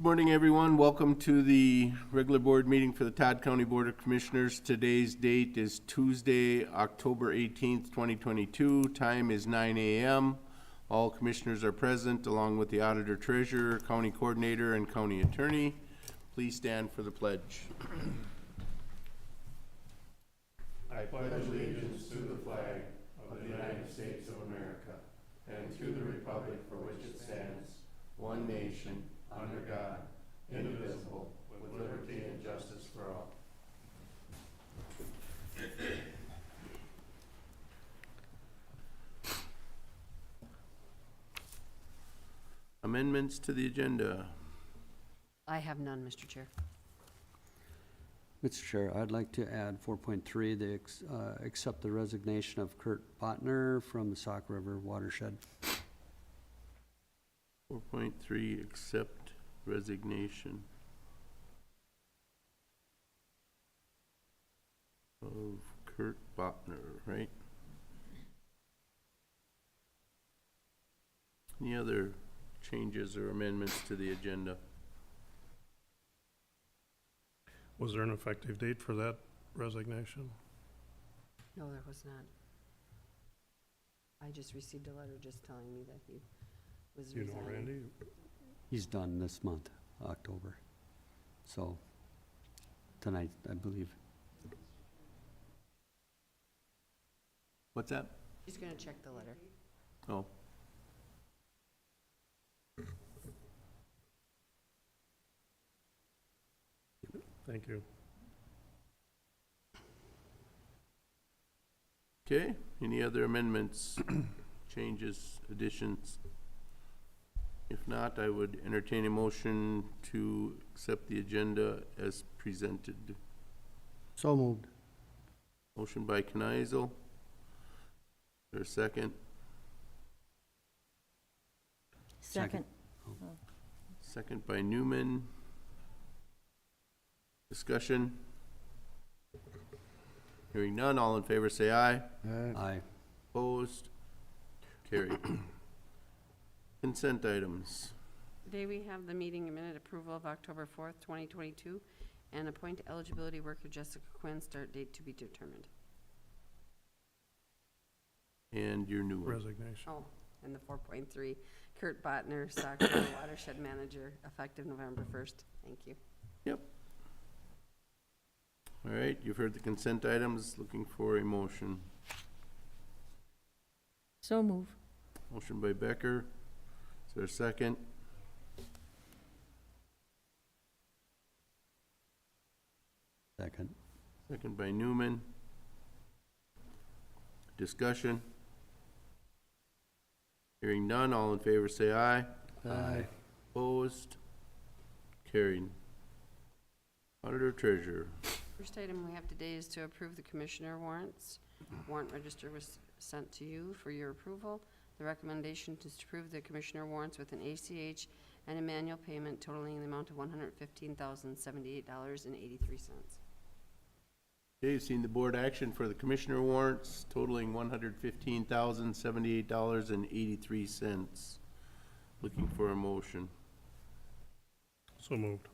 Morning, everyone. Welcome to the regular board meeting for the Todd County Board of Commissioners. Today's date is Tuesday, October 18th, 2022. Time is 9 a.m. All commissioners are present, along with the auditor, treasurer, county coordinator, and county attorney. Please stand for the pledge. I pledge allegiance to the flag of the United States of America and to the republic for which it stands, one nation, under God, indivisible, with liberty and justice for all. Amendments to the agenda. I have none, Mr. Chair. Mr. Chair, I'd like to add 4.3, they accept the resignation of Kurt Botner from the Sauk River watershed. 4.3, accept resignation of Kurt Botner, right? Any other changes or amendments to the agenda? Was there an effective date for that resignation? No, there was not. I just received a letter just telling me that he was Do you know, resigning. Randy? He's done this month, October. So, tonight, I believe. What's that? She's gonna check the letter. Oh. Thank you. Okay, any other amendments, changes, additions? If not, I would entertain a motion to accept the agenda as presented. So moved. Motion by Kneisel. Is there a second? Second. Second by Newman. Discussion? Hearing none, all in favor say aye. Aye. Opposed? Carried. Consent items. Today we have the meeting minute approval of October 4th, 2022, and appoint eligibility worker Jessica Quinn, start date to be determined. And your new one. Resignation. Oh, and the 4.3, Kurt Botner, Sauk River watershed manager, effective November 1st. Thank you. Yep. All right, you've heard the consent items. Looking for a motion. So move. Motion by Becker. Is there a second? Second. Second by Newman. Discussion? Hearing none, all in favor say aye. Aye. Opposed? Carried. Auditor Treasurer. First item we have today is to approve the commissioner warrants. Warrant register was sent to you for your approval. The recommendation is to approve the commissioner warrants with an ACH and a manual payment totaling the amount of $115,078.83. Okay, you've seen the board action for the commissioner warrants totaling $115,078.83. Looking for a motion. So moved.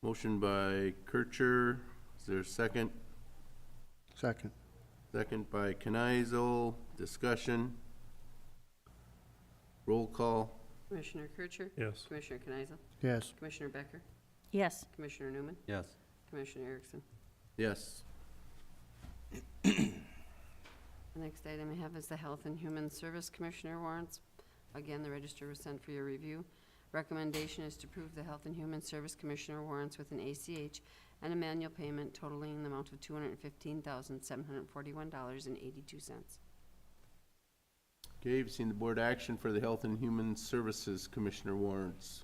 Motion by Kircher. Is there a second? Second. Second by Kneisel. Discussion. Roll call. Commissioner Kircher? Yes. Commissioner Kneisel? Yes. Commissioner Becker? Yes. Commissioner Newman? Yes. Commissioner Erickson? Yes. The next item I have is the Health and Human Service Commissioner warrants. Again, the register was sent for your review. Recommendation is to approve the Health and Human Service Commissioner warrants with an ACH and a manual payment totaling the amount of $215,741.82. Okay, you've seen the board action for the Health and Human Services Commissioner warrants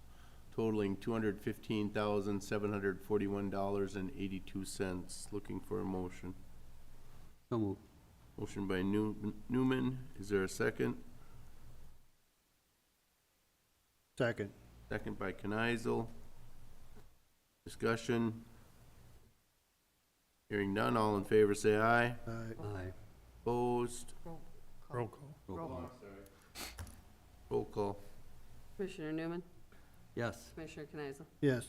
totaling $215,741.82. Looking for a motion. So moved. Motion by Newman. Is there a second? Second. Second by Kneisel. Discussion. Hearing none, all in favor say aye. Aye. Opposed? Roll call. Roll call. Roll call. Commissioner Newman? Yes. Commissioner Kneisel, Yes.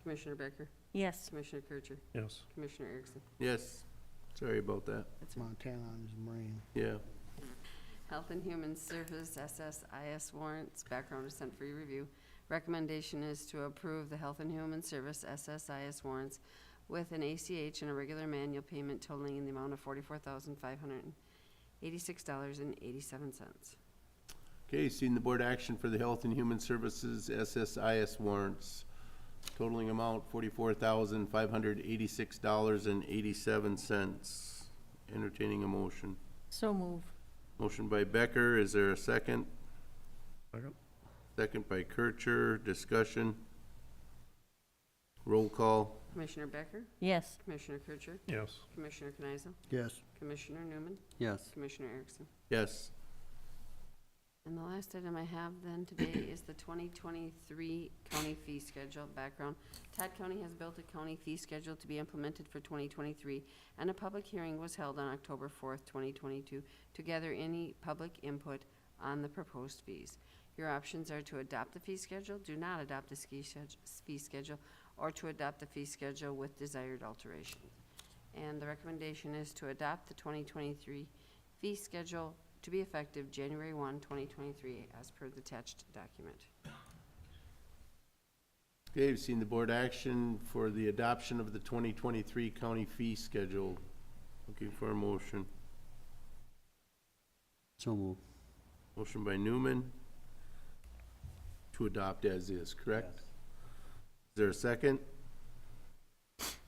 Commissioner Becker, yes, Commissioner Kircher, Yes. Commissioner Erickson. Yes. Sorry about that. It's Montana on his brain. Yeah. Health and Human Service SSIS warrants, background is sent for your review. Recommendation is to approve the Health and Human Service SSIS warrants with an ACH and a regular manual payment totaling in the amount of $44,586.87. Okay, seeing the board action for the Health and Human Services SSIS warrants, totaling amount $44,586.87. Entertaining a motion. so move, Motion by Becker, is there a second? Second? Second by Kircher, discussion. Roll call. Commissioner Becker, yes, Commissioner Kircher, Yes. Commissioner Kneisel, Yes. Commissioner Newman, Yes. Commissioner Erickson. Yes. And the last item I have then today is the 2023 county fee schedule background. Todd County has built a county fee schedule to be implemented for 2023, and a public hearing was held on October 4th, 2022, to gather any public input on the proposed fees. Your options are to adopt the fee schedule, do not adopt the fee schedule, or to adopt the fee schedule with desired alterations. And the recommendation is to adopt the 2023 fee schedule to be effective January 1, 2023, as per the attached document. Okay, we've seen the board action for the adoption of the 2023 county fee schedule. Looking for a motion. So move. Motion by Newman to adopt as is, correct? Is there a second?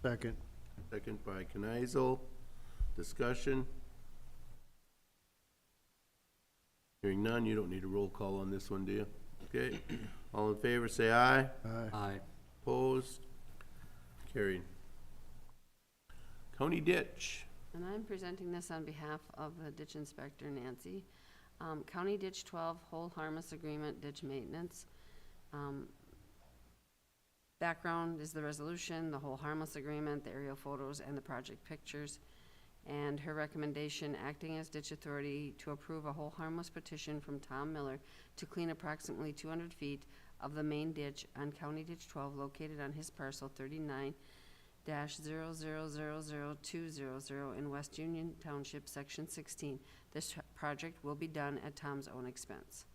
Second. Second by Kneisel. Discussion. Hearing none, you don't need a roll call on this one, do you? Okay, all in favor, say aye. Aye. Aye. Opposed? Carried. County ditch. And I'm presenting this on behalf of the ditch inspector, Nancy. County Ditch 12, whole harmless agreement, ditch maintenance. Background is the resolution, the whole harmless agreement, the aerial photos, and the project pictures. And her recommendation, acting as ditch authority, to approve a whole harmless petition from Tom Miller to clean approximately 200 feet of the main ditch on County Ditch 12 located on his parcel 39-0000200 in West Union Township, Section 16. This project will be done at Tom's own expense.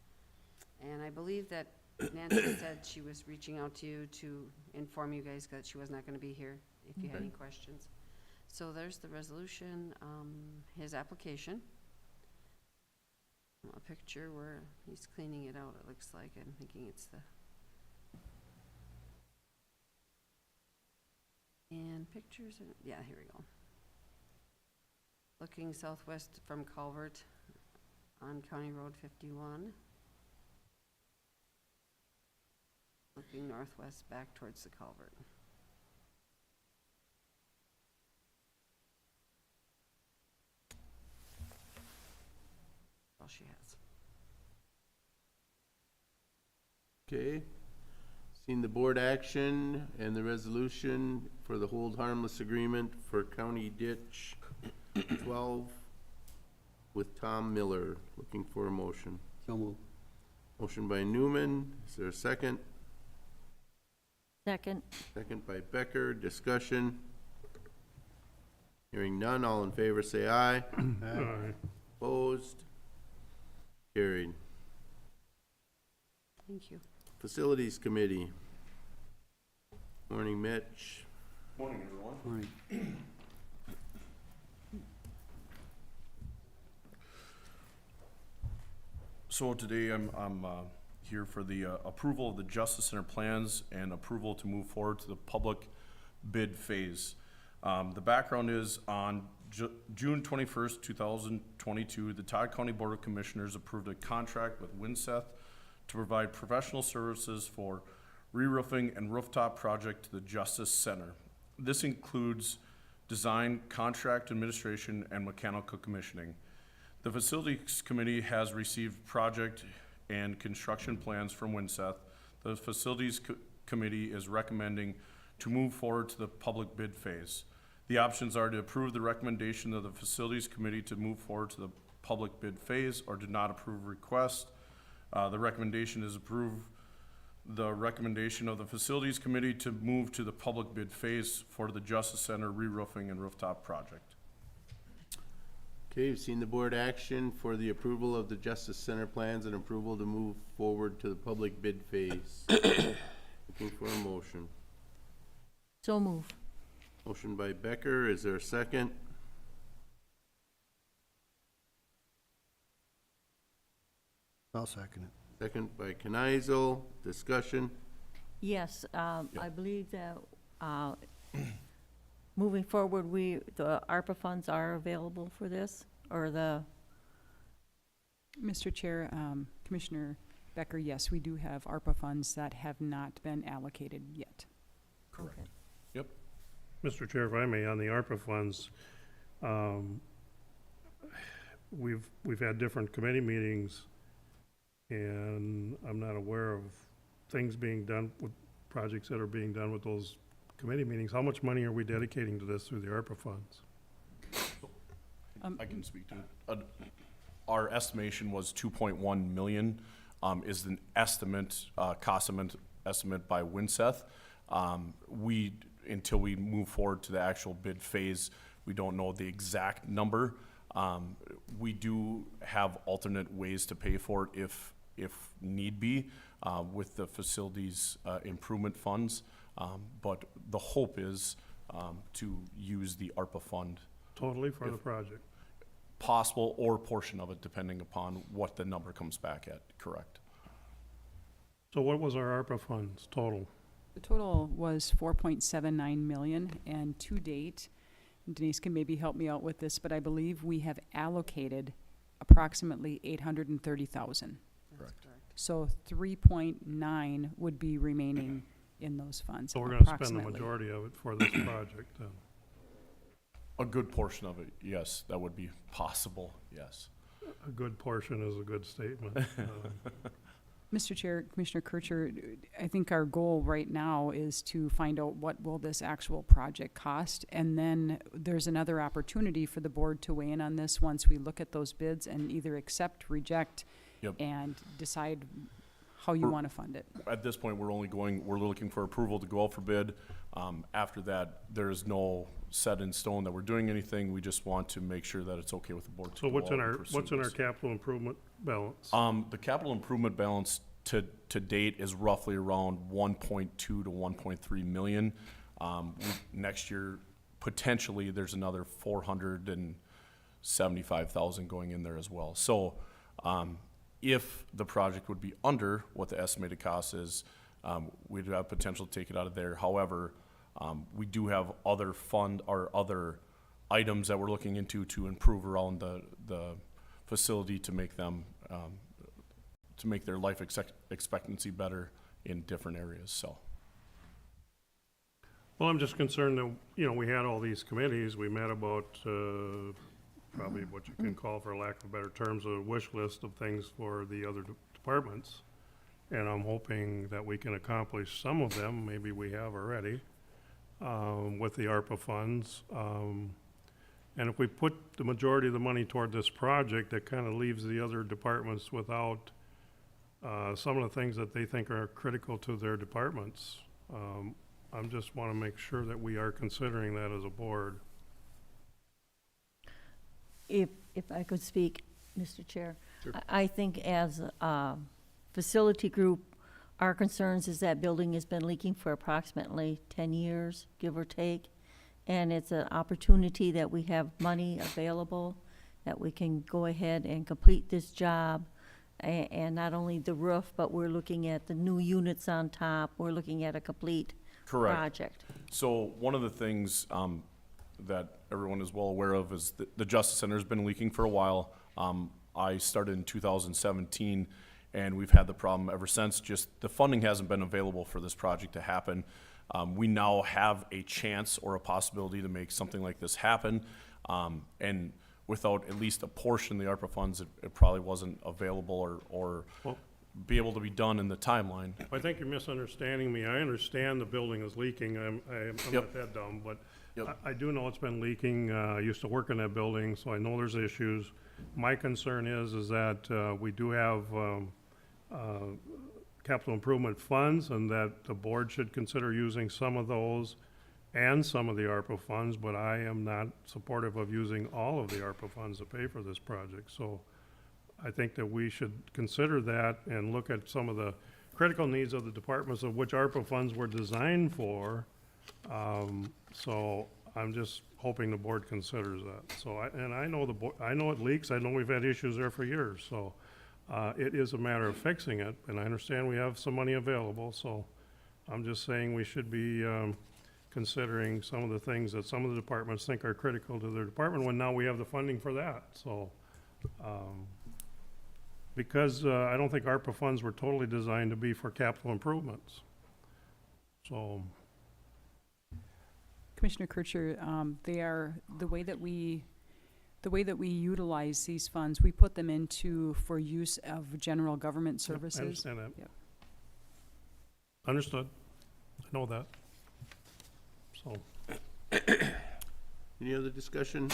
And I believe that Nancy said she was reaching out to you to inform you guys that she was not gonna be here if you had any questions. So there's the resolution, his application. A picture where he's cleaning it out, it looks like. I'm thinking it's the. And pictures, yeah, here we go. Looking southwest from Culvert on County Road 51. Looking northwest back towards the culvert. All she has. Okay. Seen the board action and the resolution for the hold harmless agreement for County Ditch 12 with Tom Miller. Looking for a motion. So move. Motion by Newman. Is there a second? second, Second by Becker. Discussion. Hearing none. All in favor, say aye. Aye. Opposed? Carried. Thank you. Facilities Committee. Morning, Mitch. Morning, everyone. Morning. So today I'm here for the approval of the Justice Center plans and approval to move forward to the public bid phase. The background is on June 21st, 2022, the Todd County Board of Commissioners approved a contract with Winseth to provide professional services for re-roofing and rooftop project to the Justice Center. This includes design, contract administration, and mechanical commissioning. The Facilities Committee has received project and construction plans from Winseth. The Facilities Committee is recommending to move forward to the public bid phase. The options are to approve the recommendation of the Facilities Committee to move forward to the public bid phase or to not approve request. The recommendation is approve the recommendation of the Facilities Committee to move to the public bid phase for the Justice Center re-roofing and rooftop project. Okay, you've seen the board action for the approval of the Justice Center plans and approval to move forward to the public bid phase. Looking for a motion. So move. Motion by Becker, is there a second? I'll second it. Second by Kenizel, discussion. Yes, I believe that, moving forward, the ARPA funds are available for this, or Mr. Chair, Commissioner Becker, yes, we do have ARPA funds that have not been allocated yet. Correct. Okay. Yep. Mr. Chair, if I may, on the ARPA funds, we've had different committee meetings, and I'm not aware of things being done with projects that are being done with those committee meetings. How much money are we dedicating to this through the ARPA funds? I can speak to it. Our estimation was 2.1 million, is an estimate, cost estimate by Winseth. Until we move forward to the actual bid phase, we don't know the exact number. We do have alternate ways to pay for it if need be, with the facilities, improvement funds. But the hope is, to use the ARPA fund, Totally for the project? possible or portion of it, depending upon what the number comes back at, correct? So what was our ARPA funds total? The total was 4.79 million, and to date, Denise can maybe help me out with this, but I believe we have allocated approximately 830,000. Correct. So 3.9 would be remaining in those funds, So we're gonna spend the approximately. majority of it for this project then? A good portion of it, yes, that would be possible, yes. A good portion is a good statement. Mr. Chair, Commissioner Kircher, I think our goal right now is to find out what will this actual project cost, and then there's another opportunity for the board to weigh in on this once we look at those bids and either accept, reject, Yep. and decide how you We're- want to fund it. At this point, we're looking for approval to go out for bid. After that, there's no set in stone that we're doing anything. We just want to make sure that it's okay with the board to So go what's in out and our, pursue what's in our this. capital improvement balance? The capital improvement balance to date is roughly around 1.2 to 1.3 million. Next year, potentially, there's another 475,000 going in there as well. So, if the project would be under what the estimated cost is, we'd have potential to take it out of there. However, we do have other other items that we're looking into to improve around the facility to make them, to make their life expectancy better in different areas, so. Well, I'm just concerned that, we had all these committees, we met about, probably what you can call, for lack of better terms, a wish list of things for the other departments. And I'm hoping that we can accomplish some of them, maybe we have already, with the ARPA funds. And if we put the majority of the money toward this project, that kind of leaves the other departments without some of the things that they think are critical to their departments. I just want to make sure that we are considering that as a board. If I could speak, Mr. Chair. Sure. I think as a facility group, our concerns is that building has been leaking for approximately 10 years, give or take. And it's an opportunity that we have money available, that we can go ahead and complete this job. And not only the roof, but we're looking at the new units on top. We're looking at a complete Correct. project. So one of the things that everyone is well aware of is that the Justice Center's been leaking for a while. I started in 2017, and we've had the problem ever since. Just the funding hasn't been available for this project to happen. We now have a chance or a possibility to make something like this happen. And without at least a portion of the ARPA funds, it probably wasn't available or Well- be able to be done in the timeline. I think you're misunderstanding me. I understand the building is leaking. I'm Yep. not that dumb, but Yep. I do know it's been leaking. I used to work in that building, so I know there's issues. My concern is that we do have capital improvement funds, and that the board should consider using some of those and some of the ARPA funds, but I am not supportive of using all of the ARPA funds to pay for this project. So I think that we should consider that and look at some of the critical needs of the departments of which ARPA funds were designed for. So I'm just hoping the board considers that. So I know I know it leaks. I know we've had issues there for years. So it is a matter of fixing it, and I understand we have some money available. So I'm just saying we should be considering some of the things that some of the departments think are critical to their department when now we have the funding for that. So because I don't think ARPA funds were totally designed to be for capital improvements. So, Commissioner Kircher, they are, the way that we utilize these funds, we put them into for use of general government I services. understand that. Yep. Understood. I know that. So, Any other discussion?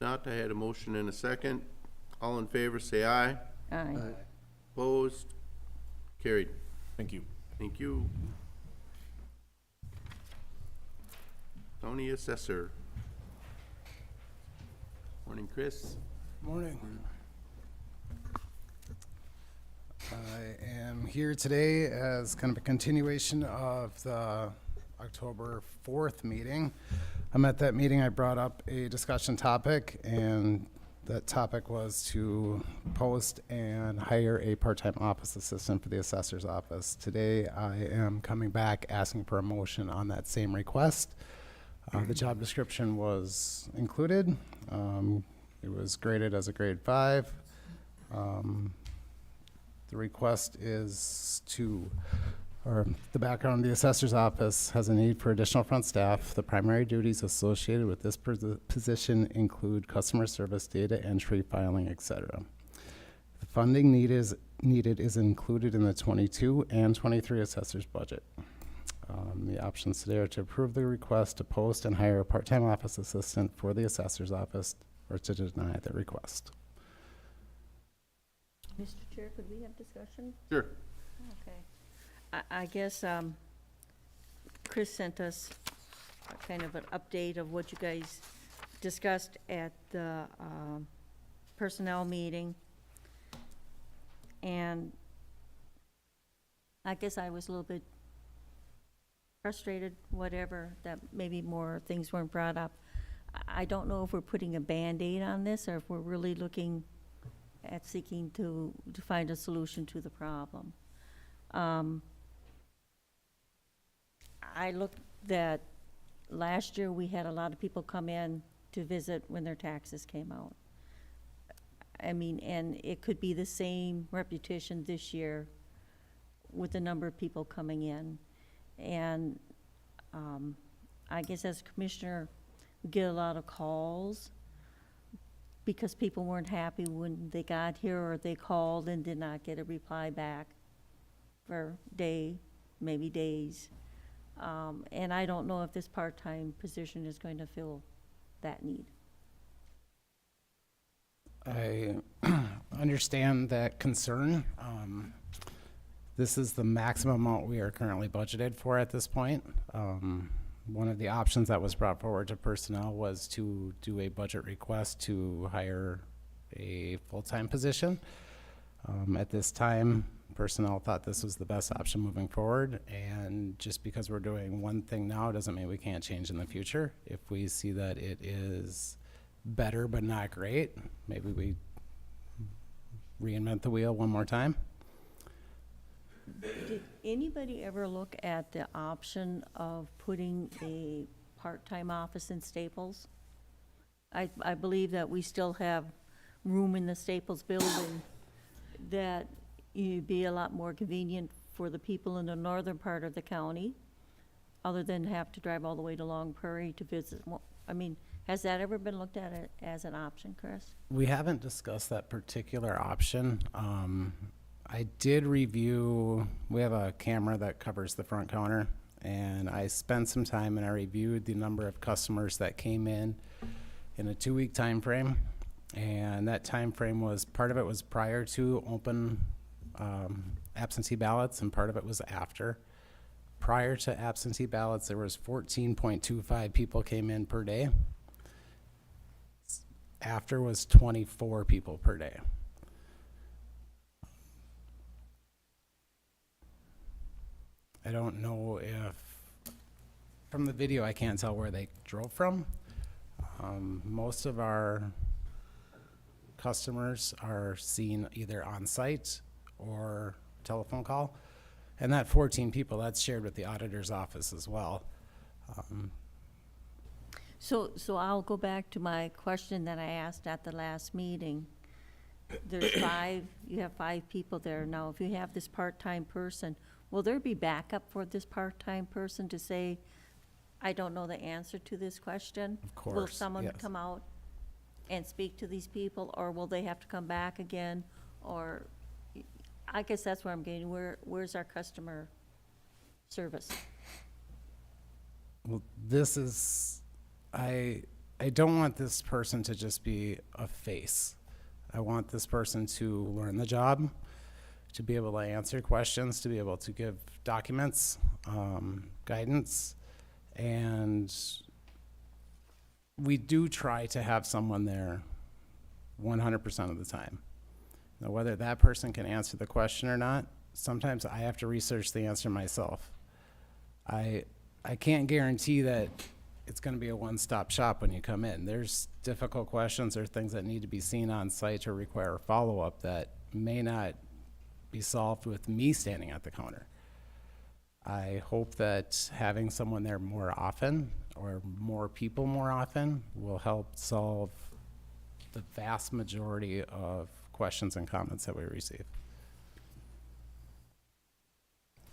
Not, I had a motion and a second. All in favor, say aye. Aye. Opposed? Carried. Thank you. Thank you. County Assessor. Morning, Chris. Morning. I am here today as kind of a continuation of the October 4th meeting. At that meeting, I brought up a discussion topic, and that topic was to post and hire a part-time office assistant for the assessor's office. Today, I am coming back asking for a motion on that same request. The job description was included. It was graded as a grade 5. The request is the background, the assessor's office has a need for additional front staff. The primary duties associated with this position include customer service, data entry, filing, etc. The funding needed is included in the 22 and 23 assessor's budget. The options today are to approve the request to post and hire a part-time office assistant for the assessor's office, or to deny the request. Mr. Chair, could we have discussion? Sure. Okay. I guess Chris sent us a kind of an update of what you guys discussed at the personnel meeting. And I guess I was a little bit frustrated, whatever, that maybe more things weren't brought up. I don't know if we're putting a Band-Aid on this or if we're really looking at seeking to find a solution to the problem. I looked that last year we had a lot of people come in to visit when their taxes came out. I mean, and it could be the same repetition this year with the number of people coming in. And I guess as commissioner, we get a lot of calls because people weren't happy when they got here, or they called and did not get a reply back for a day, maybe days. And I don't know if this part-time position is going to fill that need. I understand that concern. This is the maximum amount we are currently budgeted for at this point. One of the options that was brought forward to personnel was to do a budget request to hire a full-time position. At this time, personnel thought this was the best option moving forward, and just because we're doing one thing now doesn't mean we can't change in the future. If we see that it is better but not great, maybe we reinvent the wheel one more time. Did anybody ever look at the option of putting a part-time office in Staples? I believe that we still have room in the Staples building that it'd be a lot more convenient for the people in the northern part of the county, other than have to drive all the way to Long Prairie to visit. Well, I mean, has that ever been looked at as an option, Chris? We haven't discussed that particular option. I did review, we have a camera that covers the front counter, and I spent some time and I reviewed the number of customers that came in a 2-week time frame. And that time frame was, part of it was prior to open absentee ballots, and part of it was after. Prior to absentee ballots, there was 14.25 people came in per day. After was 24 people per day. I don't know if, from the video, I can't tell where they drove from. Most of our customers are seen either on site or telephone call. And that 14 people, that's shared with the auditor's office as well. So I'll go back to my question that I asked at the last meeting. There's you have 5 people there. Now, if you have this part-time person, will there be backup for this part-time person to say, I don't know the answer to this question? Of Will course, someone yes. come out and speak to these people, or will they have to come back again? Or, I guess that's where I'm getting, where's our customer service? Well, this is, I don't want this person to just be a face. I want this person to learn the job, to be able to answer questions, to be able to give documents, guidance, and we do try to have someone there 100% of the time. Now, whether that person can answer the question or not, sometimes I have to research the answer myself. I can't guarantee that it's going to be a one-stop shop when you come in. There's difficult questions or things that need to be seen on site or require follow-up that may not be solved with me standing at the counter. I hope that having someone there more often, or more people more often, will help solve the vast majority of questions and comments that we receive.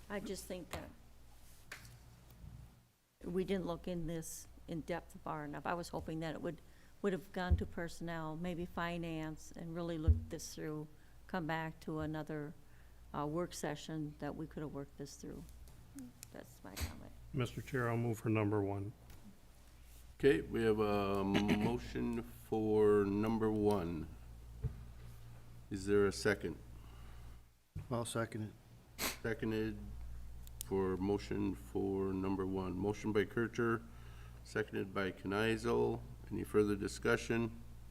I just think that we didn't look in this in depth far enough. I was hoping that it would have gone to personnel, maybe finance, and really looked this through, come back to another work session that we could have worked this through. That's my comment. Mr. Chair, I'll move for number 1. Okay, we have a motion for number 1. Is there a second? I'll second it. Seconded for motion for number 1. Motion by Kircher, seconded by Kneisel. Any further discussion?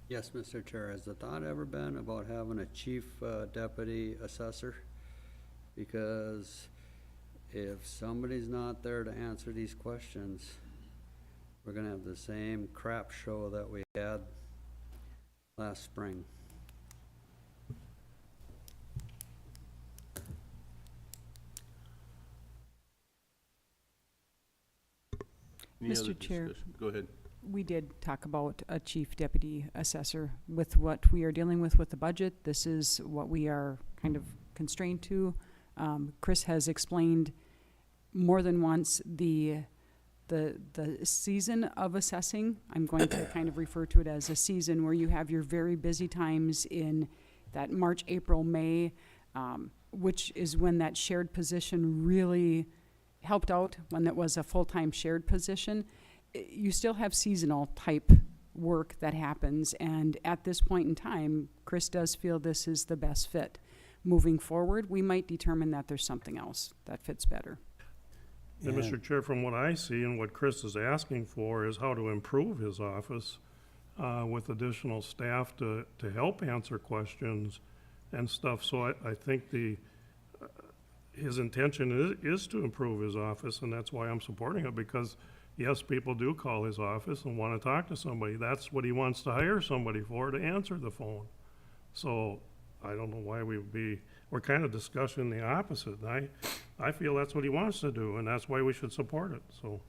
Yes, Mr. Chair, has the thought ever been about having a chief deputy assessor? Because if somebody's not there to answer these questions, we're gonna have the same crap show that we had last spring. Any Mr. other Chair. discussion? Go ahead. We did talk about a chief deputy assessor. With what we are dealing with the budget, this is what we are kind of constrained to. Chris has explained more than once the season of assessing. I'm going to kind of refer to it as a season where you have your very busy times in that March, April, May, which is when that shared position really helped out, when that was a full-time shared position. You still have seasonal type work that happens, and at this point in time, Chris does feel this is the best fit. Moving forward, we might determine that there's something else that fits better. And Mr. Chair, from what I see and what Chris is asking for is how to improve his office with additional staff to help answer questions and stuff. So I think his intention is to improve his office, and that's why I'm supporting it, because yes, people do call his office and want to talk to somebody. That's what he wants to hire somebody for, to answer the phone. So I don't know why we're kind of discussing the opposite. I feel that's what he wants to do, and that's why we should support it, so.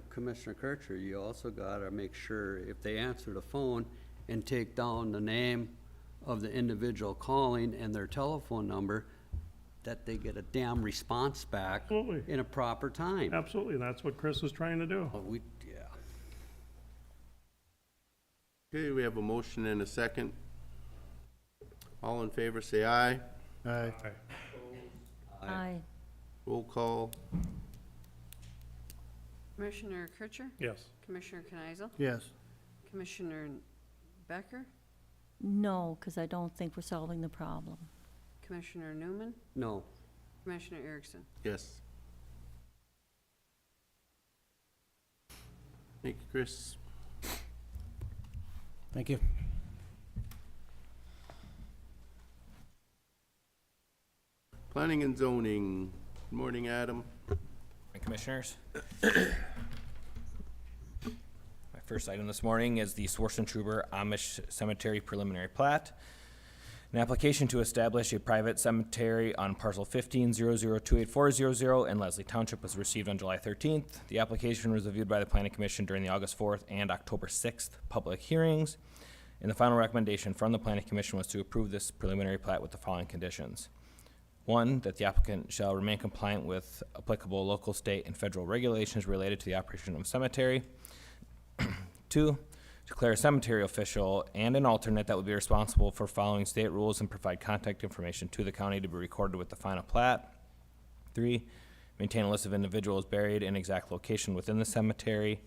Commissioner Kircher, you also gotta make sure if they answer the phone and take down the name of the individual calling and their telephone number, that they get a damn response back Absolutely. in a proper time. Absolutely, and that's what Chris is trying to do. Yeah. Okay, we have a motion and a second. All in favor, say aye. Aye. Aye. Roll call. Commissioner Kircher? Yes. Commissioner Kneisel? Yes. Commissioner Becker, No, because I don't think we're solving the problem. Commissioner Newman, No. Commissioner Erickson. Yes. Thank you, Chris. Thank you. Planning and zoning. Good morning, Adam. Morning, Commissioners. My first item this morning is the Schwarzentroober Amish Cemetery preliminary plat. An application to establish a private cemetery on parcel 15002840 in Leslie Township was received on July 13th. The application was reviewed by the Planning Commission during the August 4th and October 6th public hearings. And the final recommendation from the Planning Commission was to approve this preliminary plat with the following conditions. One, that the applicant shall remain compliant with applicable local, state, and federal regulations related to the operation of a cemetery. Two, declare a cemetery official and an alternate that would be responsible for following state rules and provide contact information to the county to be recorded with the final plat. Three, maintain a list of individuals buried in exact location within the cemetery.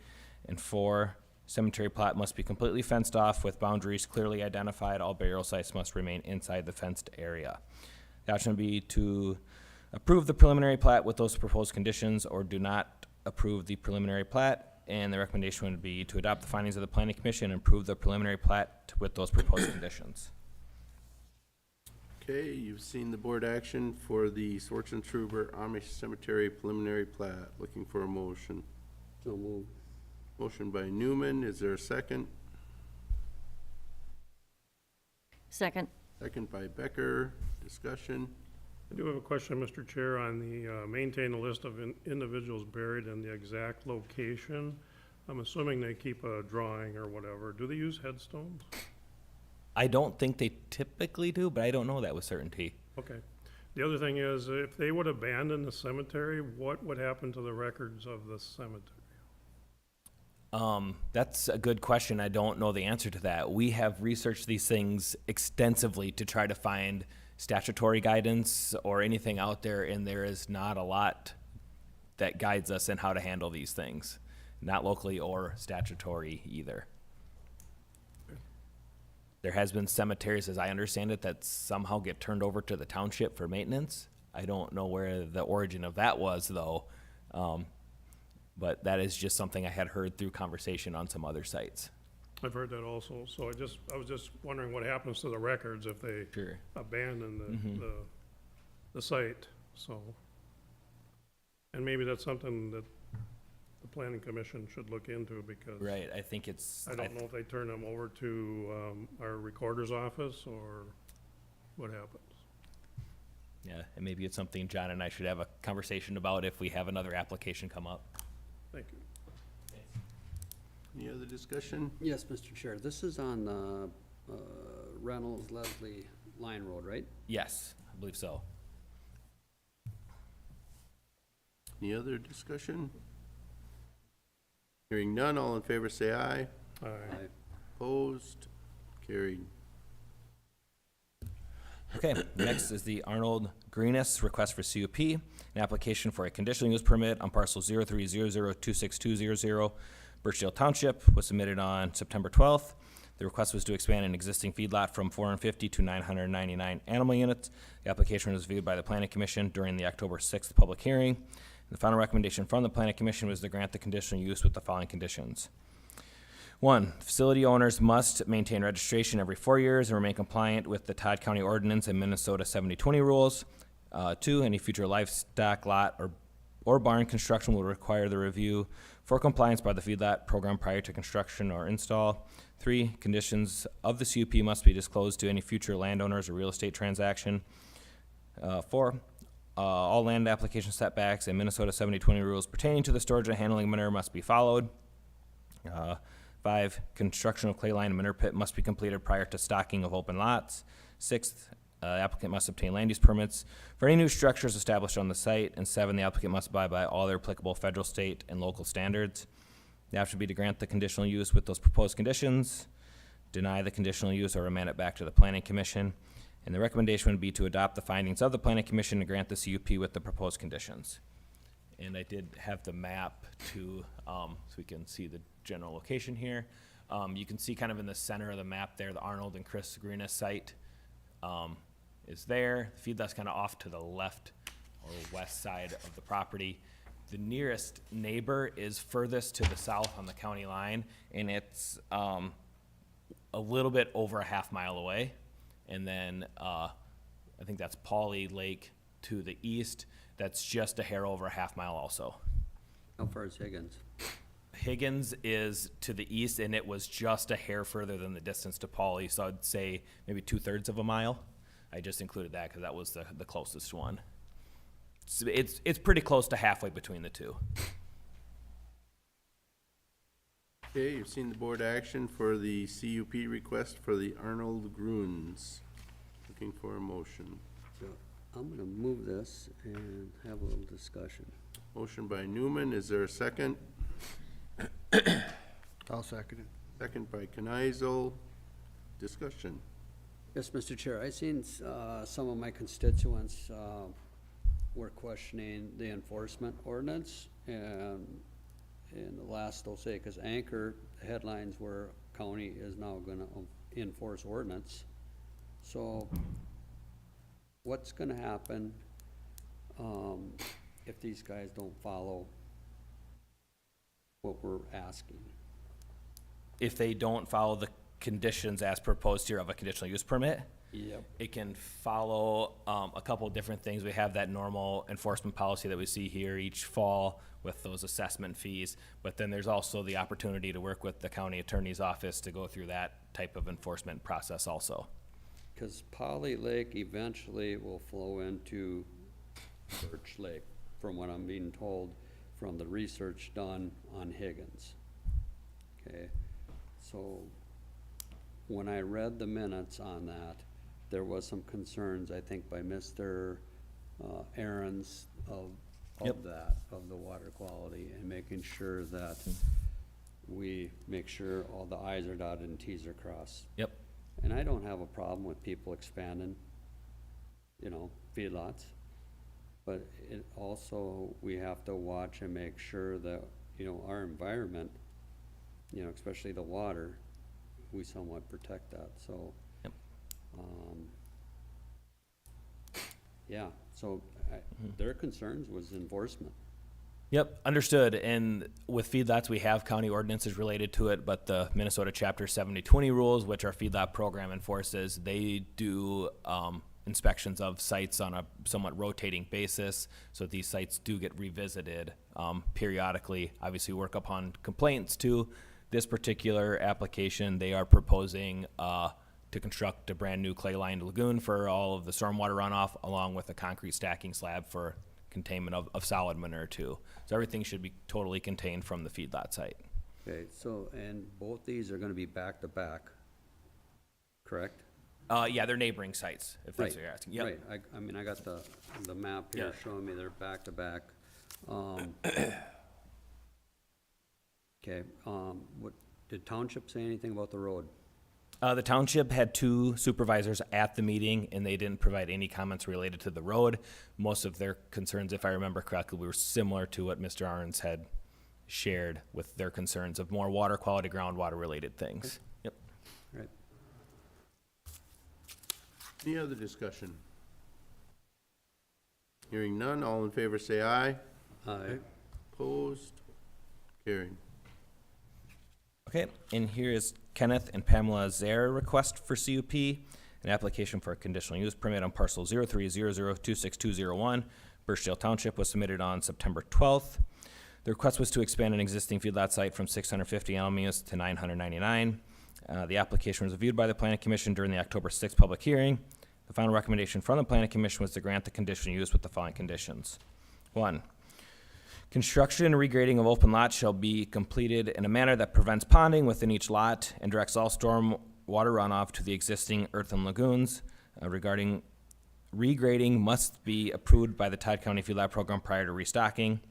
And four, cemetery plat must be completely fenced off with boundaries clearly identified. All burial sites must remain inside the fenced area. The option would be to approve the preliminary plat with those proposed conditions or do not approve the preliminary plat. And the recommendation would be to adopt the findings of the Planning Commission and approve the preliminary plat with those proposed conditions. Okay, you've seen the board action for the Schwarzentroober Amish Cemetery preliminary plat. Looking for a motion. So move. Motion by Newman. Is there a second? Second. Second by Becker. Discussion. I do have a question, Mr. Chair, on the maintain a list of individuals buried in the exact location. I'm assuming they keep a drawing or whatever. Do they use headstones? I don't think they typically do, but I don't know that with certainty. Okay. The other thing is, if they would abandon the cemetery, what would happen to the records of the cemetery? That's a good question. I don't know the answer to that. We have researched these things extensively to try to find statutory guidance or anything out there, and there is not a lot that guides us in how to handle these things, not locally or statutory either. There has been cemeteries, as I understand it, that somehow get turned over to the township for maintenance. I don't know where the origin of that was, though, but that is just something I had heard through conversation on some other sites. I've heard that also, so I was just wondering what happens to the records if they Sure. abandon the site, so. And maybe that's something that the planning commission should look into, because Right, I think it's. I don't know if they turn them over to our recorder's office or what happens. Yeah, and maybe it's something John and I should have a conversation about if we have another application come up. Thank you. Any other discussion? Yes, Mr. Chair, this is on the Reynolds Leslie Line Road, right? Yes, I believe so. Any other discussion? Hearing none, all in favor say aye. All right. Aye. Opposed? Carried. Okay, next is the Arnold Greenis request for CUP, an application for a conditional use permit on parcel 0300262200, Birchdale Township, was submitted on September 12th. The request was to expand an existing feedlot from 450 to 999 animal units. The application was reviewed by the Planning Commission during the October 6th public hearing. The final recommendation from the Planning Commission was to grant the conditional use with the following conditions. One, facility owners must maintain registration every 4 years and remain compliant with the Todd County Ordinance and Minnesota 7020 rules. Two, any future livestock lot or barn construction will require the review for compliance by the feedlot program prior to construction or install. Three, conditions of the CUP must be disclosed to any future landowners or real estate transaction. Four, all land application setbacks and Minnesota 7020 rules pertaining to the storage and handling of manure must be followed. Five, construction of clay line and manure pit must be completed prior to stocking of open lots. Sixth, applicant must obtain land use permits for any new structures established on the site. And seven, the applicant must abide by all their applicable federal, state, and local standards. The option would be to grant the conditional use with those proposed conditions, deny the conditional use, or remand it back to the Planning Commission. And the recommendation would be to adopt the findings of the Planning Commission to grant the CUP with the proposed conditions. And I did have the map to, so we can see the general location here. You can see kind of in the center of the map there, the Arnold and Chris Greenis site is there. The feedlot's kind of off to the left or west side of the property. The nearest neighbor is furthest to the south on the county line, and it's a little bit over a half-mile away. And then I think that's Pauley Lake to the east. That's just a hair over a half-mile also. How far is Higgins? Higgins is to the east, and it was just a hair further than the distance to Pauley, so I'd say maybe 2/3 of a mile. I just included that because that was the closest one. So it's pretty close to halfway between the two. Okay, you've seen the board action for the CUP request for the Arnold Grunes. Looking for a motion. So I'm gonna move this and have a little discussion. Motion by Newman, is there a second? I'll second it. Second by Knizel. Discussion. Yes, Mr. Chair, I seen, some of my constituents, were questioning the enforcement ordinance, and in the last, they'll say, cause Anchor, the headlines were county is now gonna enforce ordinance. So, what's gonna happen, if these guys don't follow what we're asking? If they don't follow the conditions as proposed here of a conditional use permit, Yep. it can follow a couple of different things. We have that normal enforcement policy that we see here each fall with those assessment fees, but then there's also the opportunity to work with the county attorney's office to go through that type of enforcement process also. Cause Polly Lake eventually will flow into Birch Lake, from what I'm being told from the research done on Higgins. Okay, so when I read the minutes on that, there was some concerns, I think, by Mr. Aaron's of Yep. that, of the water quality, and making sure that we make sure all the i's are dotted and t's are crossed. Yep. And I don't have a problem with people expanding, feedlots. But it also, we have to watch and make sure that, our environment, especially the water, we somewhat protect that, so. Yep. Yeah, so their concerns was enforcement. Yep, understood. And with feedlots, we have county ordinances related to it, but the Minnesota Chapter 7020 rules, which our feedlot program enforces, they do inspections of sites on a somewhat rotating basis. So these sites do get revisited periodically. Obviously, work upon complaints to this particular application. They are proposing to construct a brand new clay-lined lagoon for all of the stormwater runoff, along with a concrete stacking slab for containment of solid manure too. So everything should be totally contained from the feedlot site. Okay, so, and both these are gonna be back to back, correct? Yeah, they're neighboring sites, if that's what you're asking. Yep. Right, I mean, I got the map here Yeah. showing me they're back to back. Okay, what, did township say anything about the road? The township had two supervisors at the meeting, and they didn't provide any comments related to the road. Most of their concerns, if I remember correctly, were similar to what Mr. Arns had shared with their concerns of more water quality, groundwater-related things. Yep. Right, Any other discussion? Hearing none, all in favor say aye. aye. Opposed? Carried. Okay, and here is Kenneth and Pamela Zare request for CUP, an application for a conditional use permit on parcel 0300262201. Birchdale Township was submitted on September 12th. The request was to expand an existing feedlot site from 650 animal units to 999. The application was reviewed by the Planning Commission during the October 6th public hearing. The final recommendation from the Planning Commission was to grant the conditional use with the following conditions. 1. Construction and regrading of open lots shall be completed in a manner that prevents ponding within each lot and directs all storm water runoff to the existing earthen lagoons. Regarding regrading must be approved by the Todd County Feedlot Program prior to restocking.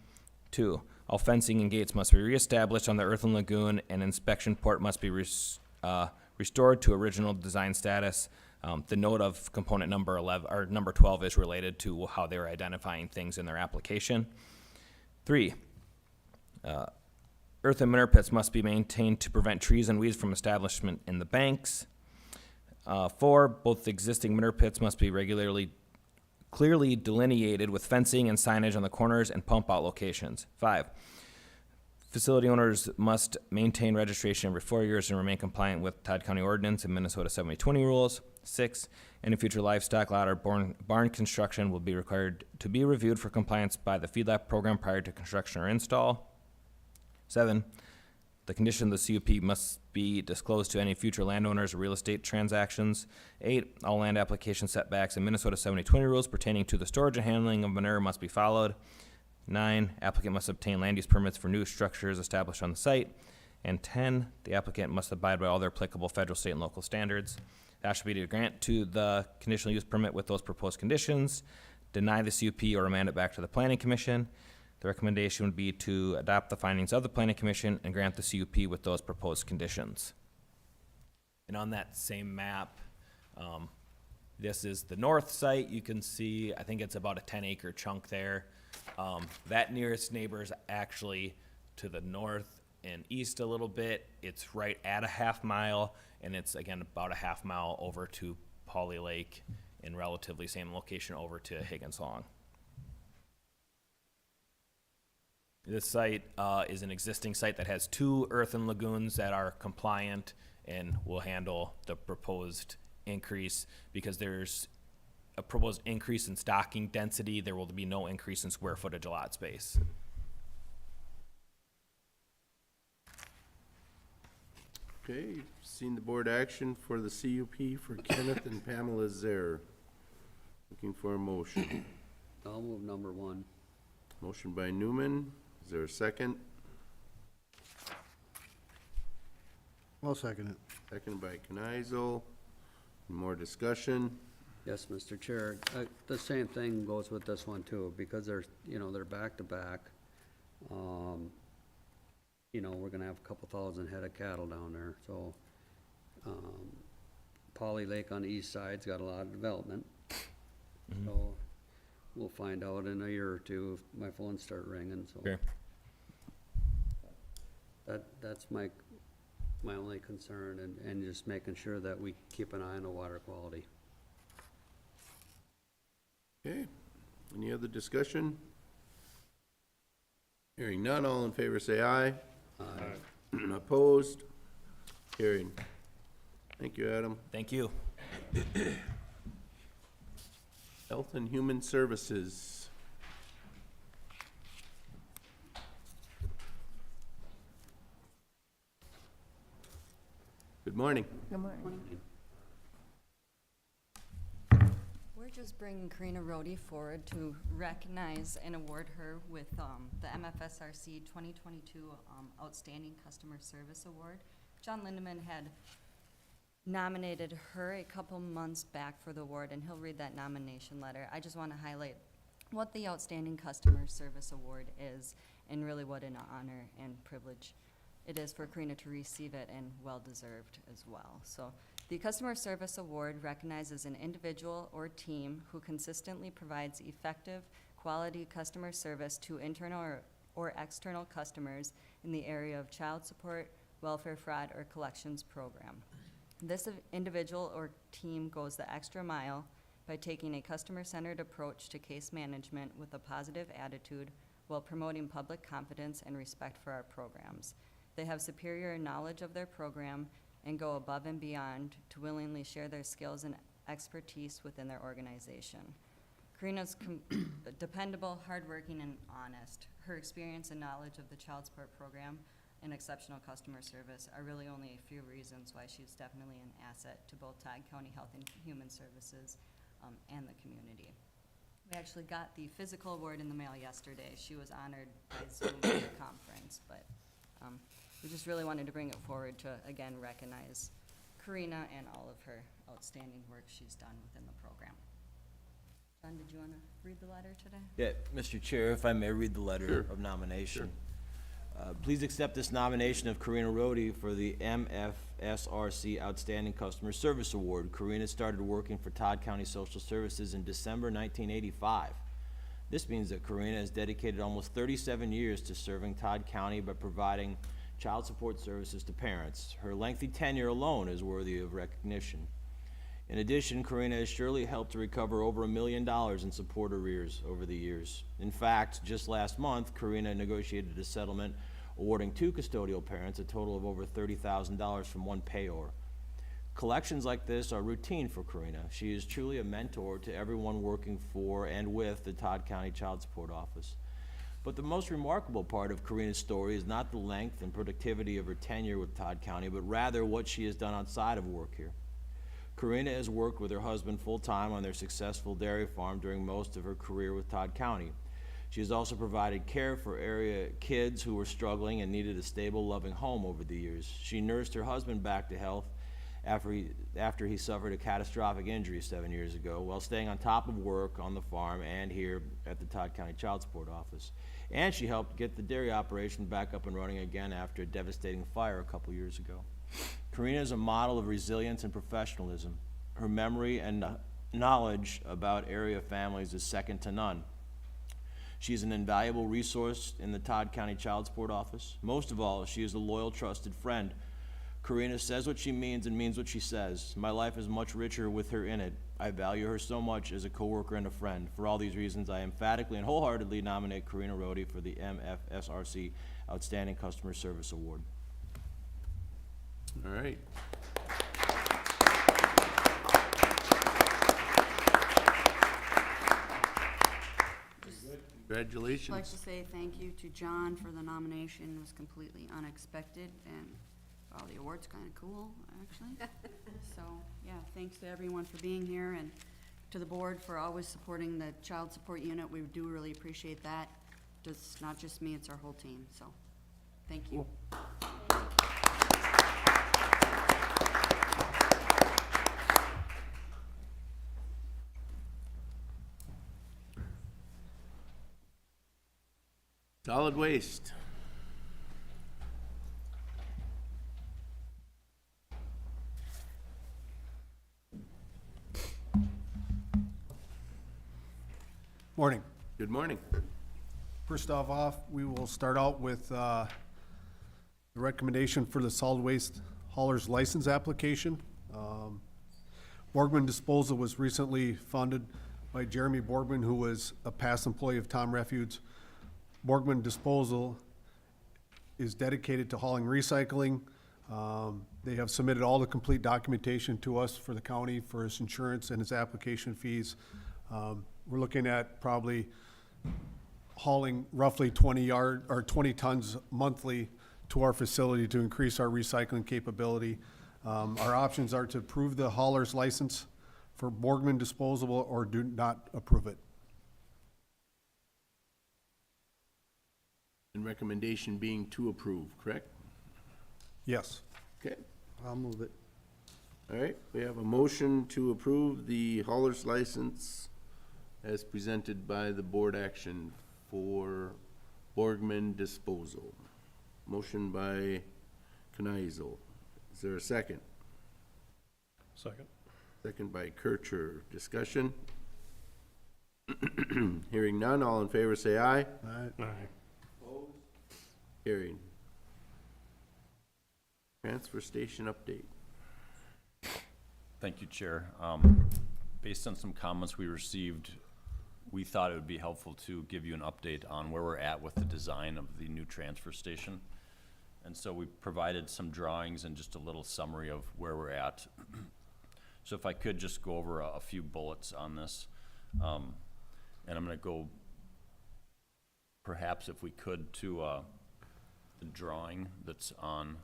2, all fencing and gates must be reestablished on the earthen lagoon, and inspection port must be restored to original design status. The note of component number 11 or number 12 is related to how they were identifying things in their application. 3, Earth and mineral pits must be maintained to prevent trees and weeds from establishment in the banks. 4, both existing mineral pits must be clearly delineated with fencing and signage on the corners and pump out locations. 5, facility owners must maintain registration every 4 years and remain compliant with Todd County Ordinance and Minnesota 7020 rules. 6, any future livestock lot or barn construction will be required to be reviewed for compliance by the feedlot program prior to construction or install. 7, the condition of the CUP must be disclosed to any future landowners or real estate transactions. 8, all land application setbacks and Minnesota 7020 rules pertaining to the storage and handling of manure must be followed. 9, applicant must obtain land use permits for new structures established on the site. And 10, the applicant must abide by all their applicable federal, state, and local standards. That should be to grant to the conditional use permit with those proposed conditions, deny the CUP, or remand it back to the planning commission. The recommendation would be to adopt the findings of the planning commission and grant the CUP with those proposed conditions. And on that same map, this is the north site. You can see, I think it's about a 10-acre chunk there. That nearest neighbor is actually to the north and east a little bit. It's right at a half mile, and it's again about a half mile over to Pauley Lake in relatively same location over to Higgins Long. This site is an existing site that has 2 earthen lagoons that are compliant and will handle the proposed increase. Because there's a proposed increase in stocking density, there will be no increase in square footage of lot space. Okay, you've seen the board action for the CUP for Kenneth and Pamela Zaire. Looking for a motion. I'll move number 1. Motion by Newman. Is there a second? I'll second it. Second by Knizel. More discussion? Yes, Mr. Chair. The same thing goes with this one too, because they're, they're back to back. We're gonna have a couple thousand head of cattle down there, so, Pauley Lake on the east side's got a lot of development. So, we'll find out in a year or two if my phones start ringing, so. Okay. That's my only concern, and just making sure that we keep an eye on the water quality. Okay, any other discussion? Hearing none, all in favor say aye. Aye. Opposed? Carried. Thank you, Adam. Thank you. Health and Human Services. Good morning. Good morning. We're just bringing Karina Rhodey forward to recognize and award her with the MFSRC 2022 Outstanding Customer Service Award. John Lindeman had nominated her a couple months back for the award, and he'll read that nomination letter. I just want to highlight what the Outstanding Customer Service Award is, and really what an honor and privilege it is for Karina to receive it, and well-deserved as well. So the Customer Service Award recognizes an individual or team who consistently provides effective, quality customer service to internal or external customers in the area of child support, welfare fraud, or collections program. This individual or team goes the extra mile by taking a customer-centered approach to case management with a positive attitude while promoting public confidence and respect for our programs. They have superior knowledge of their program and go above and beyond to willingly share their skills and expertise within their organization. Karina's dependable, hardworking, and honest. Her experience and knowledge of the child support program and exceptional customer service are really only a few reasons why she's definitely an asset to both Todd County Health and Human Services and the community. We actually got the physical award in the mail yesterday. She was honored by Zoom at the conference, but we just really wanted to bring it forward to, again, recognize Karina and all of her outstanding work she's done within the program. John, did you want to read the letter today? Yeah, Mr. Chair, if I may read the letter of nomination. Please accept this nomination of Karina Rhodey for the MFSRC Outstanding Customer Service Award. Karina started working for Todd County Social Services in December 1985. This means that Karina has dedicated almost 37 years to serving Todd County by providing child support services to parents. Her lengthy tenure alone is worthy of recognition. In addition, Karina has surely helped to recover over $1 million in support arrears over the years. In fact, just last month, Karina negotiated a settlement awarding 2 custodial parents a total of over $30,000 from one payor. Collections like this are routine for Karina. She is truly a mentor to everyone working for and with the Todd County Child Support Office. But the most remarkable part of Karina's story is not the length and productivity of her tenure with Todd County, but rather what she has done outside of work here. Karina has worked with her husband full-time on their successful dairy farm during most of her career with Todd County. She has also provided care for area kids who were struggling and needed a stable, loving home over the years. She nursed her husband back to health after he suffered a catastrophic injury 7 years ago, while staying on top of work on the farm and here at the Todd County Child Support Office. And she helped get the dairy operation back up and running again after a devastating fire a couple years ago. Karina is a model of resilience and professionalism. Her memory and knowledge about area families is second to none. She is an invaluable resource in the Todd County Child Support Office. Most of all, she is a loyal, trusted friend. Karina says what she means and means what she says. My life is much richer with her in it. I value her so much as a coworker and a friend. For all these reasons, I emphatically and wholeheartedly nominate Karina Rohde for the MFSRC Outstanding Customer Service Award. All right. I'd like Congratulations. to say thank you to John for the nomination. It was completely unexpected, and, wow, the award's kinda cool, actually. So, yeah, thanks to everyone for being here, and to the board for always supporting the child support unit. We do really appreciate that. It's not just me, it's our whole team, so, thank you. Solid waste. Morning. Good morning. First off, we will start out with the recommendation for the solid waste hauler's license application. Borgman Disposal was recently funded by Jeremy Borgman, who was a past employee of Tom Refuge. Borgman Disposal is dedicated to hauling recycling. They have submitted all the complete documentation to us for the county for his insurance and his application fees. We're looking at probably hauling roughly 20 tons monthly to our facility to increase our recycling capability. Our options are to approve the hauler's license for Borgman Disposal or do not approve it. And recommendation being to approve, correct? Yes. Okay. I'll move it. All right, we have a motion to approve the hauler's license as presented by the board action for Borgman Disposal. Motion by Kneisel. Is there a second? Second. Second by Kircher. Discussion? Hearing none, all in favor say aye. Aye. Carried. Transfer station update. Thank you, Chair. Based on some comments we received, we thought it would be helpful to give you an update on where we're at with the design of the new transfer station. And so we provided some drawings and just a little summary of where we're at. So if I could just go over a few bullets on this. And I'm gonna go, perhaps if we could, to the drawing that's on.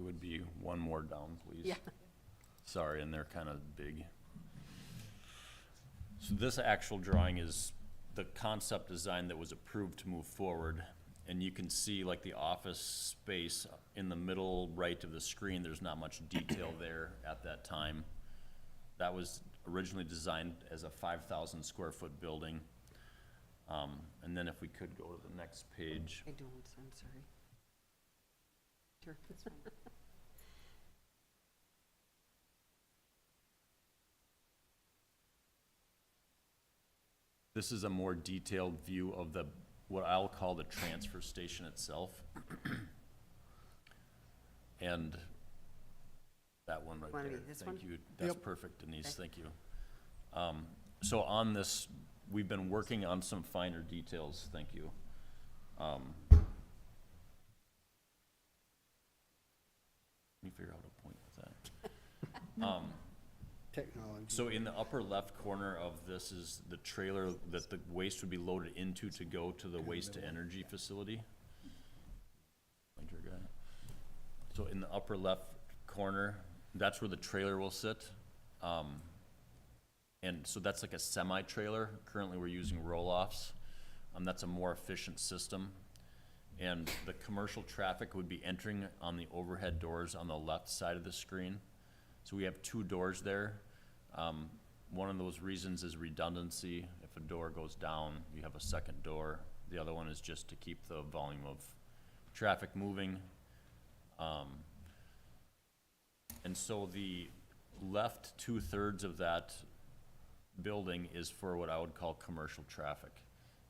It would be one more down, please. Yeah. Sorry, and they're kind of big. So this actual drawing is the concept design that was approved to move forward. And you can see like the office space in the middle right of the screen, there's not much detail there at that time. That was originally designed as a 5,000 square foot building. And then if we could go to the next page. I don't, I'm sorry. Sure, that's fine. This is a more detailed view of the, what I'll call the transfer station itself. And that one right Wanna there, read this thank one? you. That's perfect, Denise, thank you. So on this, we've been working on some finer details, thank you. Let me figure out a point with that. Technology. So in the upper left corner of this is the trailer that the waste would be loaded into to go to the waste-to-energy facility. Pointer guy. So in the upper left corner, that's where the trailer will sit. And so that's like a semi-trailer. Currently, we're using roll-offs. That's a more efficient system. And the commercial traffic would be entering on the overhead doors on the left side of the screen. So we have two doors there. One of those reasons is redundancy. If a door goes down, you have a second door. The other one is just to keep the volume of traffic moving. And so the left 2/3 of that building is for what I would call commercial traffic.